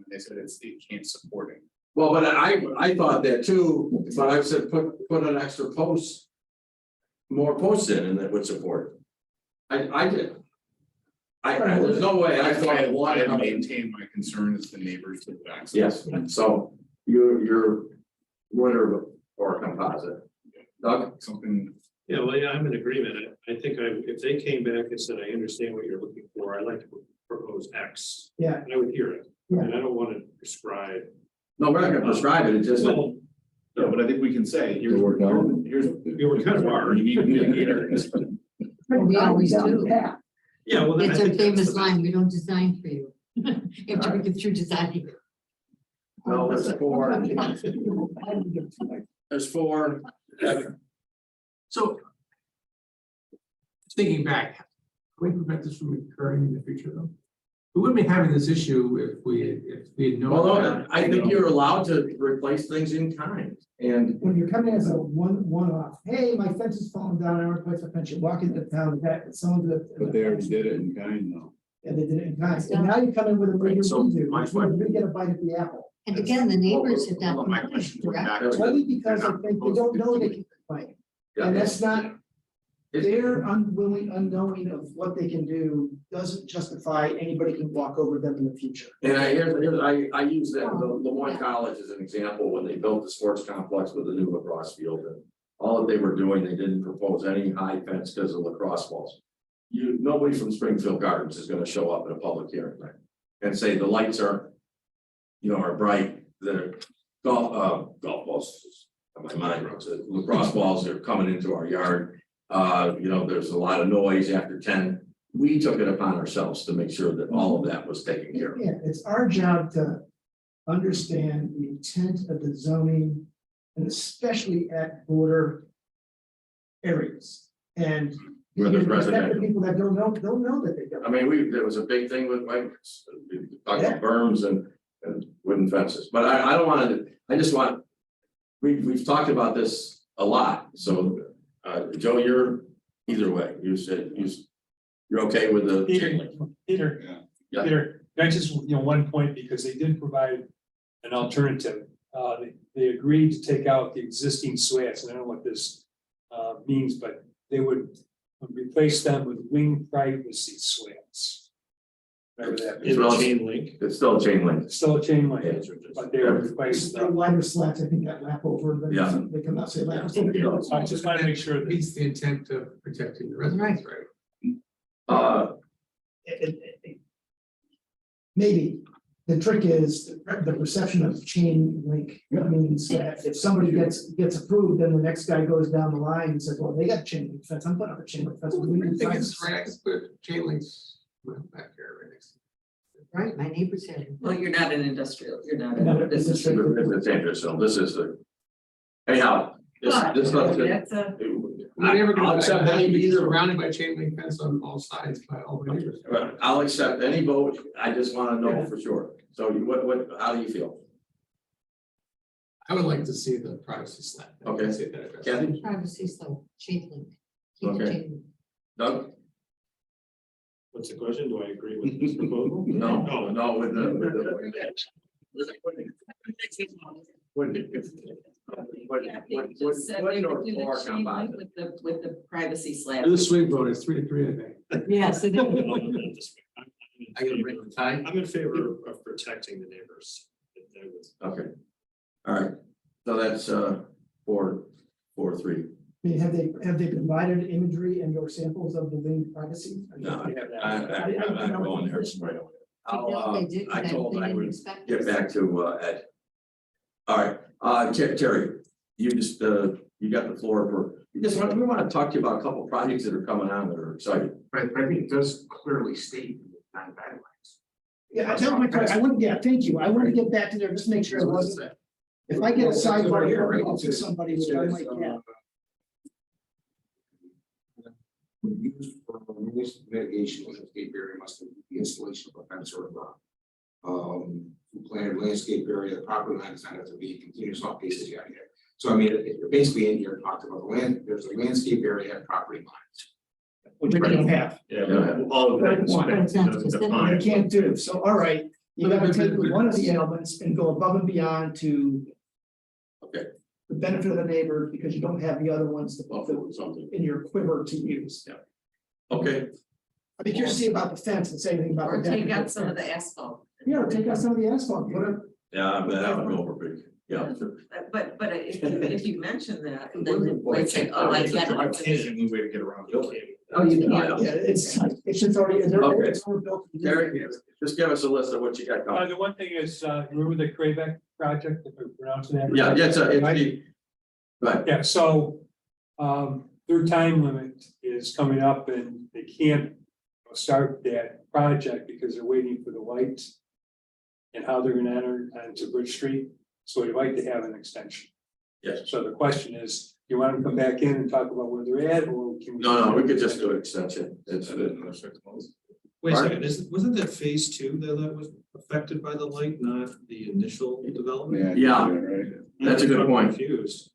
[SPEAKER 9] They said it can't support it.
[SPEAKER 1] well, but I thought that too, but I said, put an extra post. More posts in and that would support. I did. There's no way I thought it
[SPEAKER 9] I
[SPEAKER 1] wanted.
[SPEAKER 9] maintain my concern as the neighbors to the back.
[SPEAKER 1] Yes, so you're winter or composite. Doug?
[SPEAKER 9] Something.
[SPEAKER 8] Yeah, well, yeah, I'm in agreement. I think if they came back and said, I understand what you're looking for, I'd like to propose X.
[SPEAKER 10] Yeah.
[SPEAKER 8] I would hear it,
[SPEAKER 10] Yeah.
[SPEAKER 8] and I don't want to prescribe.
[SPEAKER 1] No, we're not gonna prescribe it, it's just.
[SPEAKER 8] Well,
[SPEAKER 9] Yeah, but I think we can say,
[SPEAKER 12] So we're down.
[SPEAKER 9] here's.
[SPEAKER 8] we're kind of are.
[SPEAKER 9] You need to be here.
[SPEAKER 11] We always do.
[SPEAKER 10] Yeah.
[SPEAKER 8] Yeah, well, then I
[SPEAKER 11] It's our
[SPEAKER 8] think that's
[SPEAKER 11] famous
[SPEAKER 8] the-
[SPEAKER 11] line, we don't design for you. After we get through designing.
[SPEAKER 1] No, there's four. There's four.
[SPEAKER 13] So. Thinking back, can we prevent this from occurring in the future though? We wouldn't be having this issue if we had known.
[SPEAKER 1] Well,
[SPEAKER 13] that,
[SPEAKER 1] I think you're allowed to replace things in kind, and
[SPEAKER 10] When you're coming as a one off, hey, my fence is falling down, I want to replace my fence, you walk into town, that someone did.
[SPEAKER 12] But they already did it in kind though.
[SPEAKER 10] And they did it in kind, and now you come in with a bigger
[SPEAKER 9] So
[SPEAKER 10] redo,
[SPEAKER 9] my
[SPEAKER 10] which would really get a bite at the apple.
[SPEAKER 11] And again, the neighbors have not.
[SPEAKER 9] Well, my
[SPEAKER 11] complained,
[SPEAKER 9] question goes
[SPEAKER 11] correct?
[SPEAKER 9] back to-
[SPEAKER 10] Only because I
[SPEAKER 9] They're not
[SPEAKER 10] think they don't know they
[SPEAKER 9] proposing
[SPEAKER 10] can complain,
[SPEAKER 1] yeah,
[SPEAKER 10] and that's not,
[SPEAKER 1] it's-
[SPEAKER 10] their unwilling, unknowing of what they can do doesn't justify anybody can walk over them in the future.
[SPEAKER 1] And I use that, the Lemoyne College as an example, when they built the sports complex with the new lacrosse field. And all that they were doing, they didn't propose any high fence because of lacrosse balls. Nobody from Springfield Gardens is gonna show up at a public hearing and say the lights are, are bright, the golf balls. My mind runs it, lacrosse balls are coming into our yard. There's a lot of noise after 10. We took it upon ourselves to make sure that all of that was taken care of.
[SPEAKER 10] Yeah, it's our job to understand the intent of the zoning, and especially at border areas. And
[SPEAKER 1] Where there's
[SPEAKER 10] the
[SPEAKER 1] residential.
[SPEAKER 10] people that don't know that they don't.
[SPEAKER 1] I mean, there was a big thing with migrants, talking about berms and wooden fences, but I don't want to, I just want. We've talked about this a lot, so, Joe, you're either way, you said, you're okay with the.
[SPEAKER 14] Peter,
[SPEAKER 1] Yeah.
[SPEAKER 14] Peter, can I just, one point, because they did provide an alternative. They agreed to take out the existing slats, and I don't know what this means, but they would replace them with wing privacy slats. Whatever that
[SPEAKER 8] In
[SPEAKER 14] means.
[SPEAKER 8] the chain link.
[SPEAKER 1] It's still a chain link.
[SPEAKER 14] It's still a chain link, but they would replace
[SPEAKER 10] The
[SPEAKER 14] them.
[SPEAKER 10] wider slats, I think that lap over, but
[SPEAKER 1] Yeah.
[SPEAKER 10] they come out, say. lap.
[SPEAKER 14] So I just want to make sure that
[SPEAKER 13] meets the intent of protecting the residents, right?
[SPEAKER 10] Maybe, The trick is the perception of chain link. Means that if somebody gets approved, then the next guy goes down the line and says, well, they got chain link fence, I'm putting up a chain link fence.
[SPEAKER 13] I think it's right, but chain links back here right next.
[SPEAKER 11] Right, my neighbors had.
[SPEAKER 2] Well, you're not an industrial, you're not.
[SPEAKER 10] No,
[SPEAKER 2] This is.
[SPEAKER 1] It's dangerous, so this is the. Anyhow, this, this.
[SPEAKER 2] That's a.
[SPEAKER 13] We're never
[SPEAKER 1] I'll
[SPEAKER 13] gonna
[SPEAKER 1] accept
[SPEAKER 13] accept
[SPEAKER 1] any,
[SPEAKER 13] any surrounded by chain link fence on all sides by all the neighbors.
[SPEAKER 1] I'll accept any vote, I just wanna know for sure. So how do you feel?
[SPEAKER 13] I would like to see the privacy slap.
[SPEAKER 1] Okay.
[SPEAKER 13] See that addressed.
[SPEAKER 1] Kathy,
[SPEAKER 11] Privacy, so chain link. Keep the
[SPEAKER 1] Okay.
[SPEAKER 11] chain link.
[SPEAKER 1] Doug?
[SPEAKER 8] What's the question? Do I agree with this proposal?
[SPEAKER 1] No, with the.
[SPEAKER 2] Just said they would do the chain link with the privacy slab.
[SPEAKER 13] The swing vote is 3-3, I think.
[SPEAKER 11] Yes, it is.
[SPEAKER 13] I gotta bring the tie.
[SPEAKER 8] I'm in favor of protecting the neighbors. I would-
[SPEAKER 1] Okay. All right, so that's 4-3.
[SPEAKER 10] I mean, have they provided imagery and your samples of the link privacy?
[SPEAKER 1] No, I'm not going there right away.
[SPEAKER 11] They did,
[SPEAKER 1] I
[SPEAKER 11] that
[SPEAKER 1] told
[SPEAKER 11] they
[SPEAKER 1] I
[SPEAKER 11] didn't
[SPEAKER 1] would
[SPEAKER 11] expect
[SPEAKER 1] get
[SPEAKER 11] us.
[SPEAKER 1] back to Ed. All right, Terry, you just you got the floor for, we want to talk to you about a couple of projects that are coming on that are exciting.
[SPEAKER 9] But I think it does clearly state non guidelines.
[SPEAKER 10] Yeah, that was my question. I wouldn't, yeah, thank you. I want to get back to there, just make sure it wasn't. If I get a sidebar here, right, to somebody, which I might get.
[SPEAKER 9] When used for mitigation of landscape area must include the installation of a fence or a rock. Planted landscape area, the property line does not have to be continuous off basis yet. So I mean, it basically in here talked about the land, there's a landscape area and property lines.
[SPEAKER 10] Which we don't have.
[SPEAKER 1] Yeah.
[SPEAKER 9] All of
[SPEAKER 10] that is
[SPEAKER 11] It's not specific.
[SPEAKER 10] I can't do. So, all right, you gotta take one of the elements and go above and beyond to.
[SPEAKER 1] Okay.
[SPEAKER 10] The benefit of the neighbor, because you don't have the other ones to
[SPEAKER 1] Well,
[SPEAKER 10] put
[SPEAKER 1] something.
[SPEAKER 10] in your quiver to use.
[SPEAKER 1] Okay,
[SPEAKER 10] I'd be curious to see about the fence and say anything about.
[SPEAKER 2] Or
[SPEAKER 10] the
[SPEAKER 2] take
[SPEAKER 10] benefit
[SPEAKER 2] out
[SPEAKER 10] of
[SPEAKER 2] some of
[SPEAKER 10] fence.
[SPEAKER 2] the asphalt.
[SPEAKER 10] Yeah, or take out some of the asphalt, whatever.
[SPEAKER 1] yeah, but that would go over big, yeah.
[SPEAKER 2] But if you mention that, then they say, oh, I get it.
[SPEAKER 9] Any way to get around it.
[SPEAKER 2] Oh, you
[SPEAKER 1] Yeah.
[SPEAKER 2] can't.
[SPEAKER 10] Yeah, it's just already,
[SPEAKER 1] Okay.
[SPEAKER 10] it's overbuilt.
[SPEAKER 1] Terry, just give us a list of what you got coming.
[SPEAKER 14] The one thing is, remember the Craybeck project, if we're pronouncing that?
[SPEAKER 1] Yeah, it's right,
[SPEAKER 14] Yeah, so, their time limit is coming up and they can't start that project because they're waiting for the lights. And how they're gonna enter onto Bridge Street, so we'd like to have an extension.
[SPEAKER 1] yes.
[SPEAKER 14] So the question is, you want to come back in and talk about where they're at, or can we?
[SPEAKER 1] No, we could just do an extension. It's,
[SPEAKER 8] Wait a second, wasn't that phase 2 that was affected by the light, not the initial development?
[SPEAKER 1] Yeah.
[SPEAKER 12] Right.
[SPEAKER 1] That's a good
[SPEAKER 8] I'm
[SPEAKER 1] point.
[SPEAKER 8] Confused.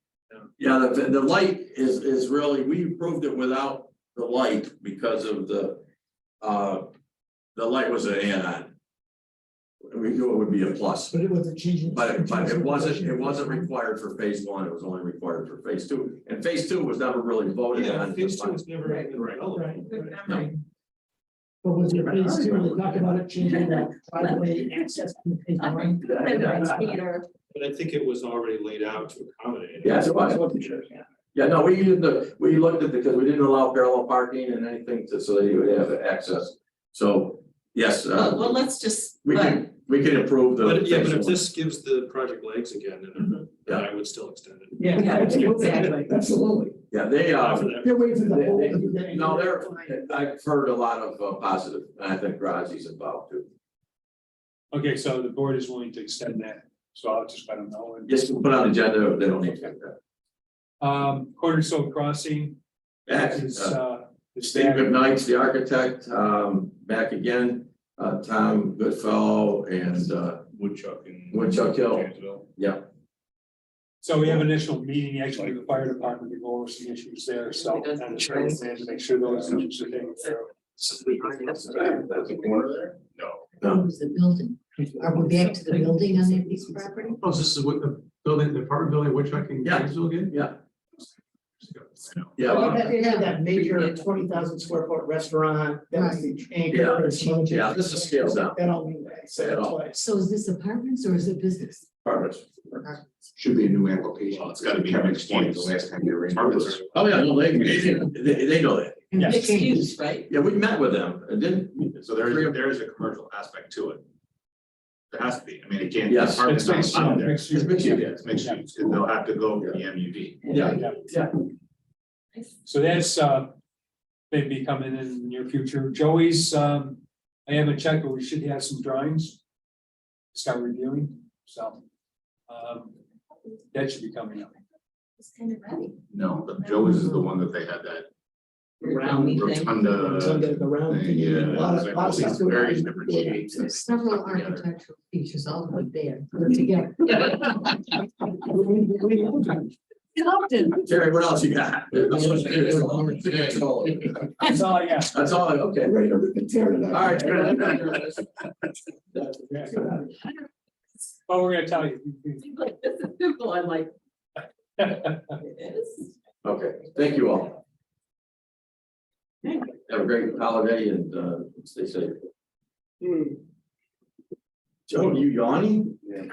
[SPEAKER 1] Yeah, the light is really, we approved it without the light because of the light was an add-on. We knew it would be a plus,
[SPEAKER 10] But it wasn't changing.
[SPEAKER 1] but it wasn't required for phase 1, it was only required for phase 2. And phase 2 was never really voted
[SPEAKER 8] Yeah,
[SPEAKER 1] on.
[SPEAKER 8] phase 2 was never.
[SPEAKER 10] Right,
[SPEAKER 8] developed.
[SPEAKER 10] right.
[SPEAKER 2] Good memory.
[SPEAKER 10] But was there phase 2, we talked about it changing that driveway access.
[SPEAKER 2] Peter.
[SPEAKER 8] But I think it was already laid out to accommodate it.
[SPEAKER 1] Yes, it was. Yeah, no, we looked at it because we didn't allow parallel parking and anything so that you would have access. So, yes,
[SPEAKER 2] Well, let's just.
[SPEAKER 1] we can improve the.
[SPEAKER 8] But yeah, but
[SPEAKER 1] phase
[SPEAKER 8] if
[SPEAKER 1] 1.
[SPEAKER 8] this gives the project legs again, then I would still extend it.
[SPEAKER 10] Yeah,
[SPEAKER 2] Exactly.
[SPEAKER 10] absolutely.
[SPEAKER 1] Yeah, they
[SPEAKER 10] They're waiting for the whole.
[SPEAKER 1] no, I've heard a lot of positive, and I think Grazi's involved too.
[SPEAKER 14] Okay, so the board is willing to extend that, so I'll just let them know. And
[SPEAKER 1] Just put on the agenda, they don't need to get that.
[SPEAKER 14] Cornerstone Crossing.
[SPEAKER 1] Yeah,
[SPEAKER 14] Is, is
[SPEAKER 1] Steve
[SPEAKER 14] that-
[SPEAKER 1] McKnight's the architect, back again, Tom Goodfellow and Woodchuck Hill. Yeah,
[SPEAKER 14] So we have an initial meeting actually with the fire department to go over some issues there, so. And the training plan to make sure those issues are taken care of.
[SPEAKER 9] That's a corner there? No.
[SPEAKER 11] What was the building? Are we back to the building on that piece of property?
[SPEAKER 13] Oh, this is what the building, the apartment building, which I can.
[SPEAKER 1] Yeah.
[SPEAKER 13] Again?
[SPEAKER 1] yeah,
[SPEAKER 10] Well,
[SPEAKER 1] yeah,
[SPEAKER 10] They had that major 20,000 square foot restaurant, that was the anchor.
[SPEAKER 1] Yeah.
[SPEAKER 10] for some-
[SPEAKER 1] yeah, this is scaled down,
[SPEAKER 10] That all mean that, so
[SPEAKER 1] At
[SPEAKER 10] that's
[SPEAKER 1] all.
[SPEAKER 10] why.
[SPEAKER 11] So is this apartments or is it business?
[SPEAKER 1] apartments.
[SPEAKER 9] Should be a new application.
[SPEAKER 8] Well, it's gotta be
[SPEAKER 9] Kevin
[SPEAKER 8] mixed
[SPEAKER 9] explained the
[SPEAKER 8] use.
[SPEAKER 9] last time they were in.
[SPEAKER 8] Apartments.
[SPEAKER 1] Oh, yeah, no, they know that.
[SPEAKER 2] Mixed use, right?
[SPEAKER 1] Yeah, we met with them, and didn't,
[SPEAKER 9] So there is a commercial aspect to it. There has to be, I mean, it can't.
[SPEAKER 1] Yes.
[SPEAKER 9] apartments aren't
[SPEAKER 14] It's
[SPEAKER 9] allowed there.
[SPEAKER 14] mixed
[SPEAKER 9] It's
[SPEAKER 14] use.
[SPEAKER 9] mixed use, yeah, it's mixed use, because they'll have to go for the MUD.
[SPEAKER 14] Yeah. So that's maybe coming in the near future. Joey's, I haven't checked, but we should have some drawings. Start reviewing, so. That should be coming up.
[SPEAKER 7] It's kind of ready.
[SPEAKER 9] No, but Joe's is the one that they had that
[SPEAKER 2] Round thing.
[SPEAKER 9] rotunda
[SPEAKER 10] the round
[SPEAKER 9] thing,
[SPEAKER 10] thing,
[SPEAKER 9] yeah.
[SPEAKER 10] a lot of-
[SPEAKER 9] It's like
[SPEAKER 10] lot
[SPEAKER 9] all
[SPEAKER 10] of
[SPEAKER 9] these
[SPEAKER 10] stuff going on.
[SPEAKER 9] various different shapes.
[SPEAKER 11] There's several architectural features all put there, put together. Compton.
[SPEAKER 1] Jerry, what else you got?
[SPEAKER 14] That's all I got.
[SPEAKER 1] That's all, okay.
[SPEAKER 10] Right, or we can tear it
[SPEAKER 1] All
[SPEAKER 10] up.
[SPEAKER 1] right.
[SPEAKER 14] Well, we're gonna tell you.
[SPEAKER 2] Like, this is simple, I'm like. It is.
[SPEAKER 1] Okay, thank you all. Have a great holiday and stay safe. Joe, you yawning?
[SPEAKER 14] You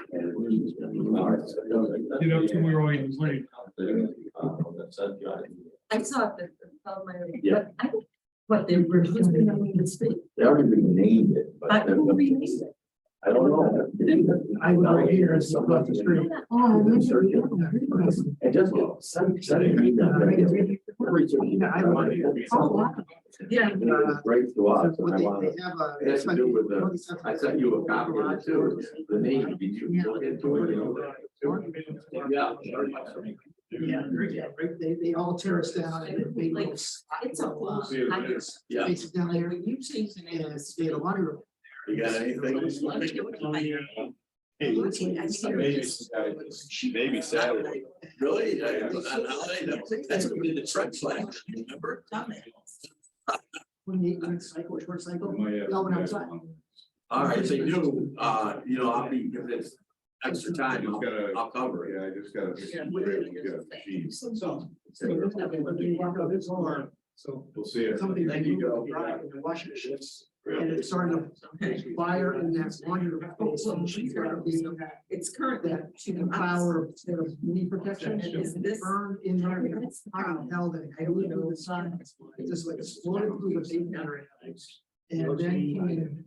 [SPEAKER 14] know, tomorrow in morning.
[SPEAKER 11] I saw it,
[SPEAKER 1] Yeah.
[SPEAKER 11] but I don't, what they were listening to the speak.
[SPEAKER 1] They already renamed it, but.
[SPEAKER 11] But who renamed it?
[SPEAKER 1] I don't know.
[SPEAKER 10] I was right here, so across the street.
[SPEAKER 11] Oh,
[SPEAKER 1] And just send it.
[SPEAKER 11] yeah.
[SPEAKER 1] Right to us. And I
[SPEAKER 10] They
[SPEAKER 1] want
[SPEAKER 10] have a-
[SPEAKER 1] it has to do with the, I sent you a copy of it too, the name, did you look into it? Yeah.
[SPEAKER 10] Yeah, they all tear us down and they
[SPEAKER 2] Like,
[SPEAKER 10] make
[SPEAKER 2] it's a whole.
[SPEAKER 1] Yeah.
[SPEAKER 10] spaces down there.
[SPEAKER 2] When you change the name of
[SPEAKER 10] And
[SPEAKER 2] this.
[SPEAKER 10] they had a lot of.
[SPEAKER 1] You got anything?
[SPEAKER 12] Maybe Saturday.
[SPEAKER 1] Really? On holiday? No. That's what we did the Trex last, year, remember?
[SPEAKER 10] When you cycle, short cycle,
[SPEAKER 12] Oh, yeah.
[SPEAKER 10] y'all went outside.
[SPEAKER 1] All right, so you, I'll be, if it's extra time, I'll cover it.
[SPEAKER 12] Yeah, I just gotta.
[SPEAKER 10] So
[SPEAKER 12] We'll see it.
[SPEAKER 10] somebody.
[SPEAKER 1] Thank you, Joe.
[SPEAKER 10] Washing machines. And it started a fire in that laundry space. And she started being
[SPEAKER 2] It's currently.
[SPEAKER 10] that she can power instead of knee protection.
[SPEAKER 2] And is this-
[SPEAKER 10] Burned in there. It's hot held it. I don't know the sun. It just like exploded through the big generator. And then came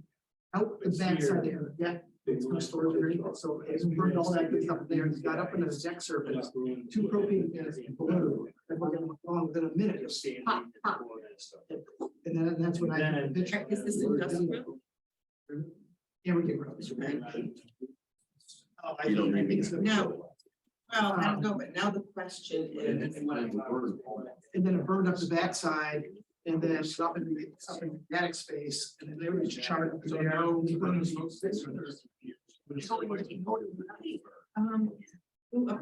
[SPEAKER 10] out the backside there. Yeah. It's no storage underneath it. So it burned all that good stuff in there. It got up into the deck surface. 2 propane cans and blew. And within a minute, it was pop, pop. And then that's when I.
[SPEAKER 2] Is this industrial?
[SPEAKER 10] Yeah, we get rid of it. Oh, I
[SPEAKER 1] You don't
[SPEAKER 10] think it's.
[SPEAKER 2] No. Well, I don't know, but now the question is.
[SPEAKER 10] And then it burned up the backside and then up in the attic space and then they were just charged. So now we put in the smoke space.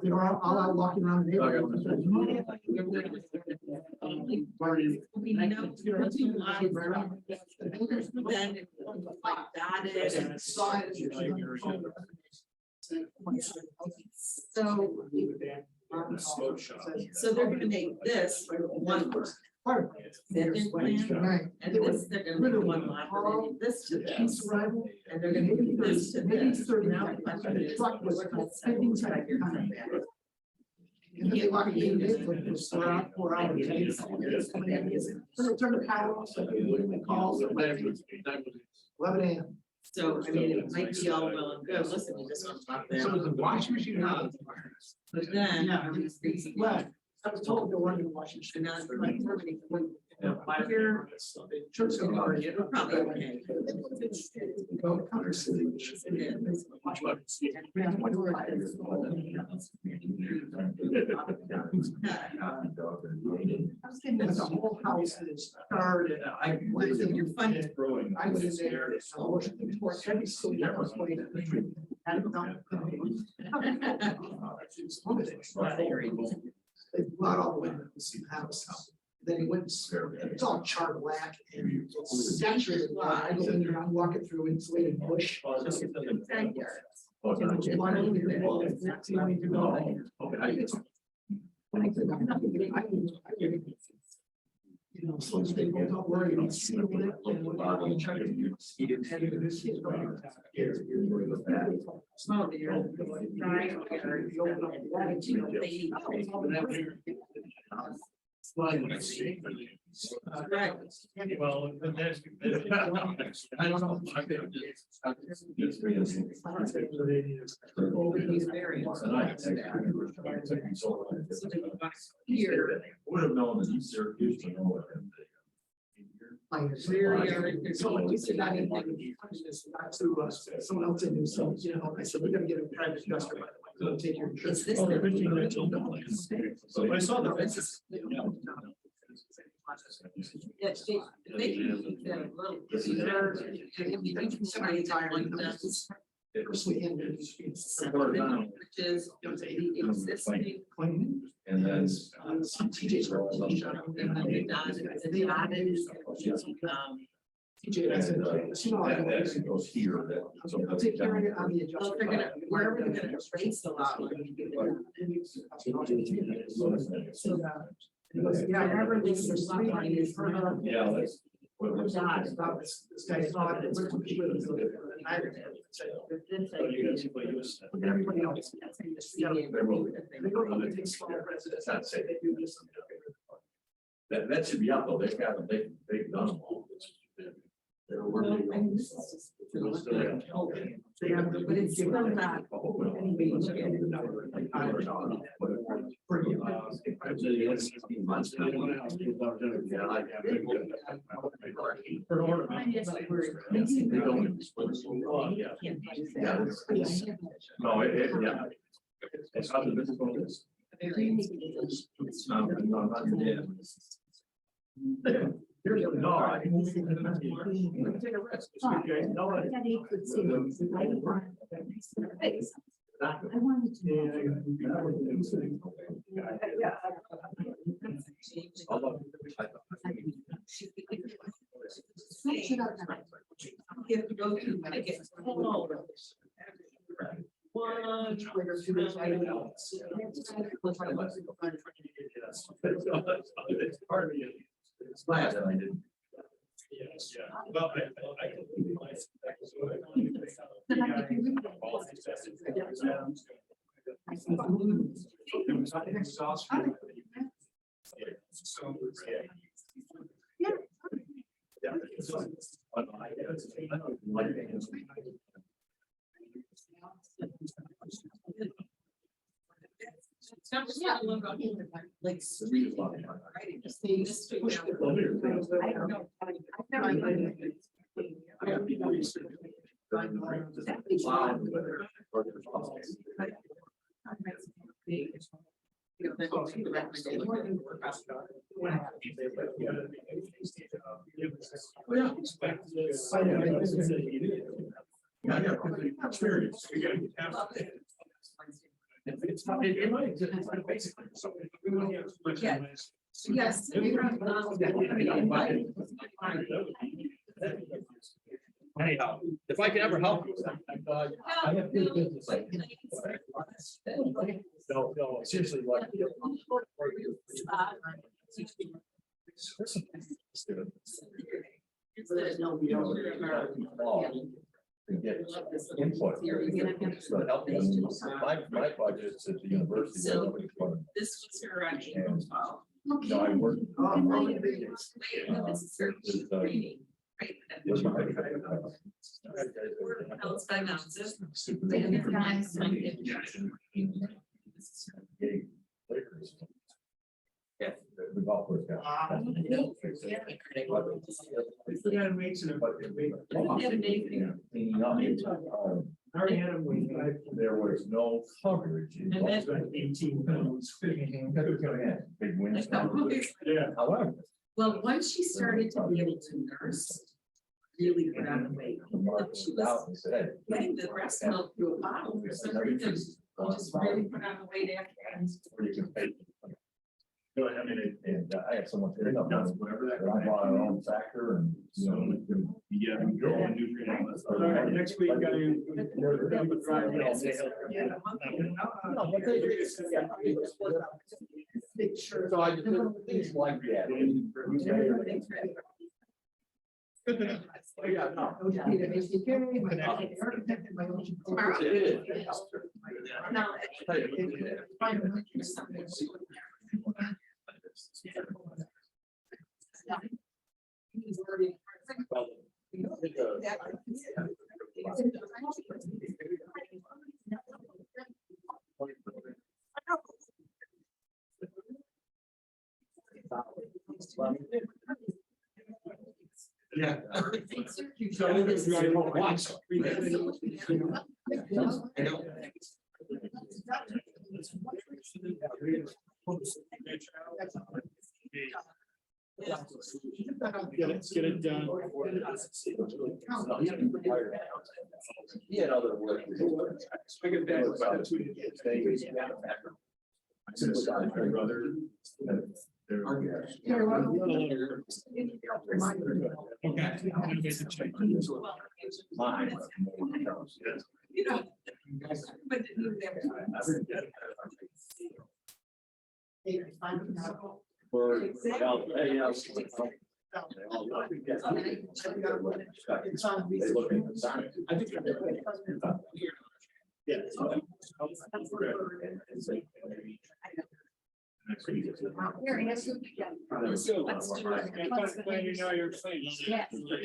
[SPEAKER 10] They were all out walking around the neighborhood.
[SPEAKER 2] We know. Then it was like dotted and so they're gonna make this one lot. Then they're plan, and this, they're gonna make one lot, and they need this to this, and they're gonna do this to this. Now the question is, what's that inside your time?
[SPEAKER 10] And then they walk in, it was 4 hours. So they turn the power off, so they wouldn't make calls. 11 AM.
[SPEAKER 2] So, I mean, it might be all well and good, listen, you just want to talk there.
[SPEAKER 10] So the washing machine.
[SPEAKER 2] But then.
[SPEAKER 10] Yeah, well, I was told they weren't gonna wash it.
[SPEAKER 2] And now it's like, everybody can-
[SPEAKER 10] Here. Church.
[SPEAKER 2] We're probably okay.
[SPEAKER 10] Go counter city. The whole house is started. I went in, you're funny. I was in there. I was for every single that was played. Had it done. They brought all the windows in the house. Then he went, it's all charred black and it's saturated. I go in there, I'm walking through insulated bush. You know, so they don't worry about seeing it.
[SPEAKER 2] Right.
[SPEAKER 14] Well, but there's.
[SPEAKER 1] I don't know.
[SPEAKER 2] These variants.
[SPEAKER 1] Here. Would have known that he's Syracuse, you know what.
[SPEAKER 10] Someone else in so, you know, I said, we're gonna get a private investor, by the way, so take your.
[SPEAKER 2] Is this
[SPEAKER 14] Oh,
[SPEAKER 2] the-
[SPEAKER 14] 15 minutes old. So I saw the fences.
[SPEAKER 2] Yeah, they can keep them a little. Which is the existing.
[SPEAKER 1] And then.
[SPEAKER 10] Some TJ's.
[SPEAKER 2] And then they dotted, the dotted,
[SPEAKER 10] TJ, I said, you know, I
[SPEAKER 1] That actually goes here, that. so
[SPEAKER 10] I'll take care of it on the
[SPEAKER 2] well,
[SPEAKER 10] adjustment.
[SPEAKER 2] they're gonna, wherever they're gonna trace the lot.
[SPEAKER 10] So, yeah, wherever this is.
[SPEAKER 1] Yeah, that's. what was-
[SPEAKER 10] Dot, about this guy thought it was. Everybody else. They go to the small residents, I'd say they do this.
[SPEAKER 1] That should be up though, they've got, they've done them all. They're working.
[SPEAKER 10] They have the, but it's still not.
[SPEAKER 1] No, yeah. It's how the business is. It's not, no, I. Take a rest.
[SPEAKER 11] I wanted to.
[SPEAKER 2] You have to go through, when it gets cold. One.
[SPEAKER 1] It's glad that I didn't.
[SPEAKER 14] Yes, yeah. Well,
[SPEAKER 2] Like.
[SPEAKER 14] Experience. It's not, it might exist, it's like basically something.
[SPEAKER 2] Yeah. Yes.
[SPEAKER 1] Anyhow, if I can ever help you with that, I have good business. No, seriously, like. To get input. So help them. My budget's at the university.
[SPEAKER 2] So,
[SPEAKER 1] nobody's funding.
[SPEAKER 2] This was her on April 12th.
[SPEAKER 1] No, I work.
[SPEAKER 2] This is her training, right? Else by ounces.
[SPEAKER 1] Yeah, the golf course guy.
[SPEAKER 14] Yeah, it makes it.
[SPEAKER 1] There was no coverage. in
[SPEAKER 2] And then-
[SPEAKER 1] both.
[SPEAKER 14] 18 pounds.
[SPEAKER 1] Big wins.
[SPEAKER 14] Yeah.
[SPEAKER 1] However.
[SPEAKER 2] Well, once she started to be able to nurse, really put on the weight. She was getting the breast milk through a bottle for some reason. She just really put on the weight after.
[SPEAKER 1] No, I mean, and I have someone. Whatever that. I bought our own factor and, you know. Yeah.
[SPEAKER 14] All right, next week,
[SPEAKER 1] So I just, things like that. Yeah, no.
[SPEAKER 14] Yeah. Get it done.
[SPEAKER 6] He had other work.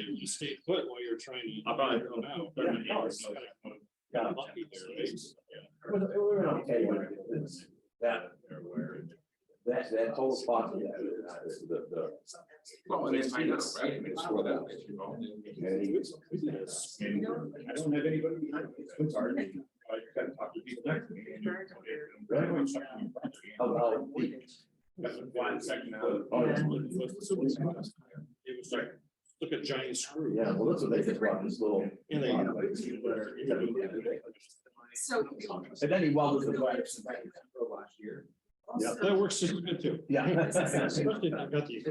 [SPEAKER 8] You stay put while you're trying to. I'm probably come out. Got lucky there,
[SPEAKER 6] That whole spot.
[SPEAKER 9] Well, and then find out, right? I mean, it's for that, you know.
[SPEAKER 12] I don't have anybody behind me. It's hard. I gotta talk to people next to me.
[SPEAKER 9] That's one section out of.
[SPEAKER 8] It was like, look at giant screw.
[SPEAKER 12] Yeah, well, that's what they just brought this little.
[SPEAKER 8] And they.
[SPEAKER 2] So.
[SPEAKER 12] And then he welded the wires back last year. Yeah.
[SPEAKER 8] That works just good too.
[SPEAKER 12] Yeah.
[SPEAKER 8] Especially if I've got the.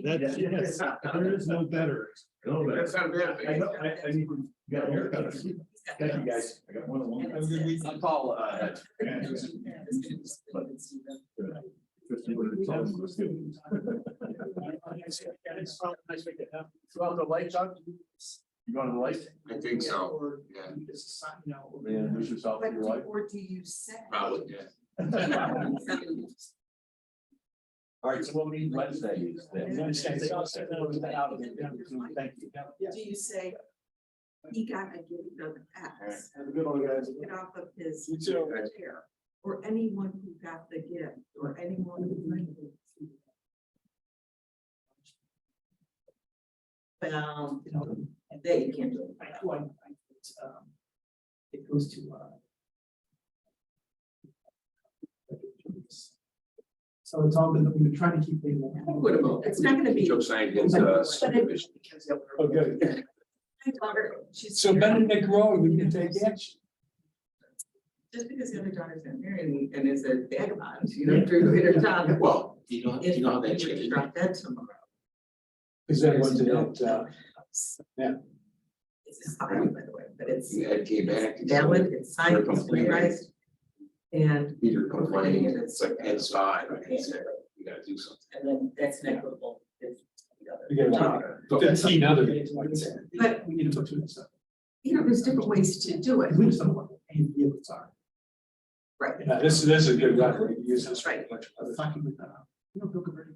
[SPEAKER 14] That's, yes, there is no better.
[SPEAKER 12] No, but
[SPEAKER 9] That's not bad.
[SPEAKER 12] I know, I need to get a haircut. Thank you, guys. I got one of them.
[SPEAKER 14] Have a good week.
[SPEAKER 6] I'll call,
[SPEAKER 12] Well, the lights on? You going to the lights?
[SPEAKER 9] I think so, yeah.
[SPEAKER 12] Man, introduce yourself to your wife.
[SPEAKER 2] Or do you say?
[SPEAKER 9] Probably, yeah.
[SPEAKER 6] all right, so what we need Wednesday is then.
[SPEAKER 2] Do you say? He got a gift of X.
[SPEAKER 12] Have a good one, guys.
[SPEAKER 2] Get off of his
[SPEAKER 14] You too.
[SPEAKER 2] chair, or anyone who got the gift, or anyone who. Well, they can't do it.
[SPEAKER 10] It goes to, so it's all been, we've been trying to keep things.
[SPEAKER 2] Equitable, it's not gonna be.
[SPEAKER 9] Joe signed his, subdivision.
[SPEAKER 14] Oh, good.
[SPEAKER 2] My daughter, she's.
[SPEAKER 14] So Benedict Road, we can take action.
[SPEAKER 2] Just because the other daughter's not married and is a vagabond, you know, through her job.
[SPEAKER 9] Well, you know how that
[SPEAKER 2] If you
[SPEAKER 9] changes.
[SPEAKER 2] drop that tomorrow.
[SPEAKER 14] Is that one to that, yeah.
[SPEAKER 2] It's a highway, by the way, but it's
[SPEAKER 9] You had came back.
[SPEAKER 2] valid, it's signed, it's
[SPEAKER 9] Complaining.
[SPEAKER 2] authorized. And,
[SPEAKER 9] Peter complaining, and it's like, it's fine, I said, you gotta do something.
[SPEAKER 2] and then that's equitable.
[SPEAKER 14] You got 15 other.
[SPEAKER 2] But,
[SPEAKER 10] We need to talk to this.
[SPEAKER 2] you know, there's different ways to do it.
[SPEAKER 10] We just don't know what any vehicles are.
[SPEAKER 2] Right.
[SPEAKER 14] Yeah, this is a good one. We can use this.
[SPEAKER 2] Right.
[SPEAKER 10] Talking with, Bill Converting.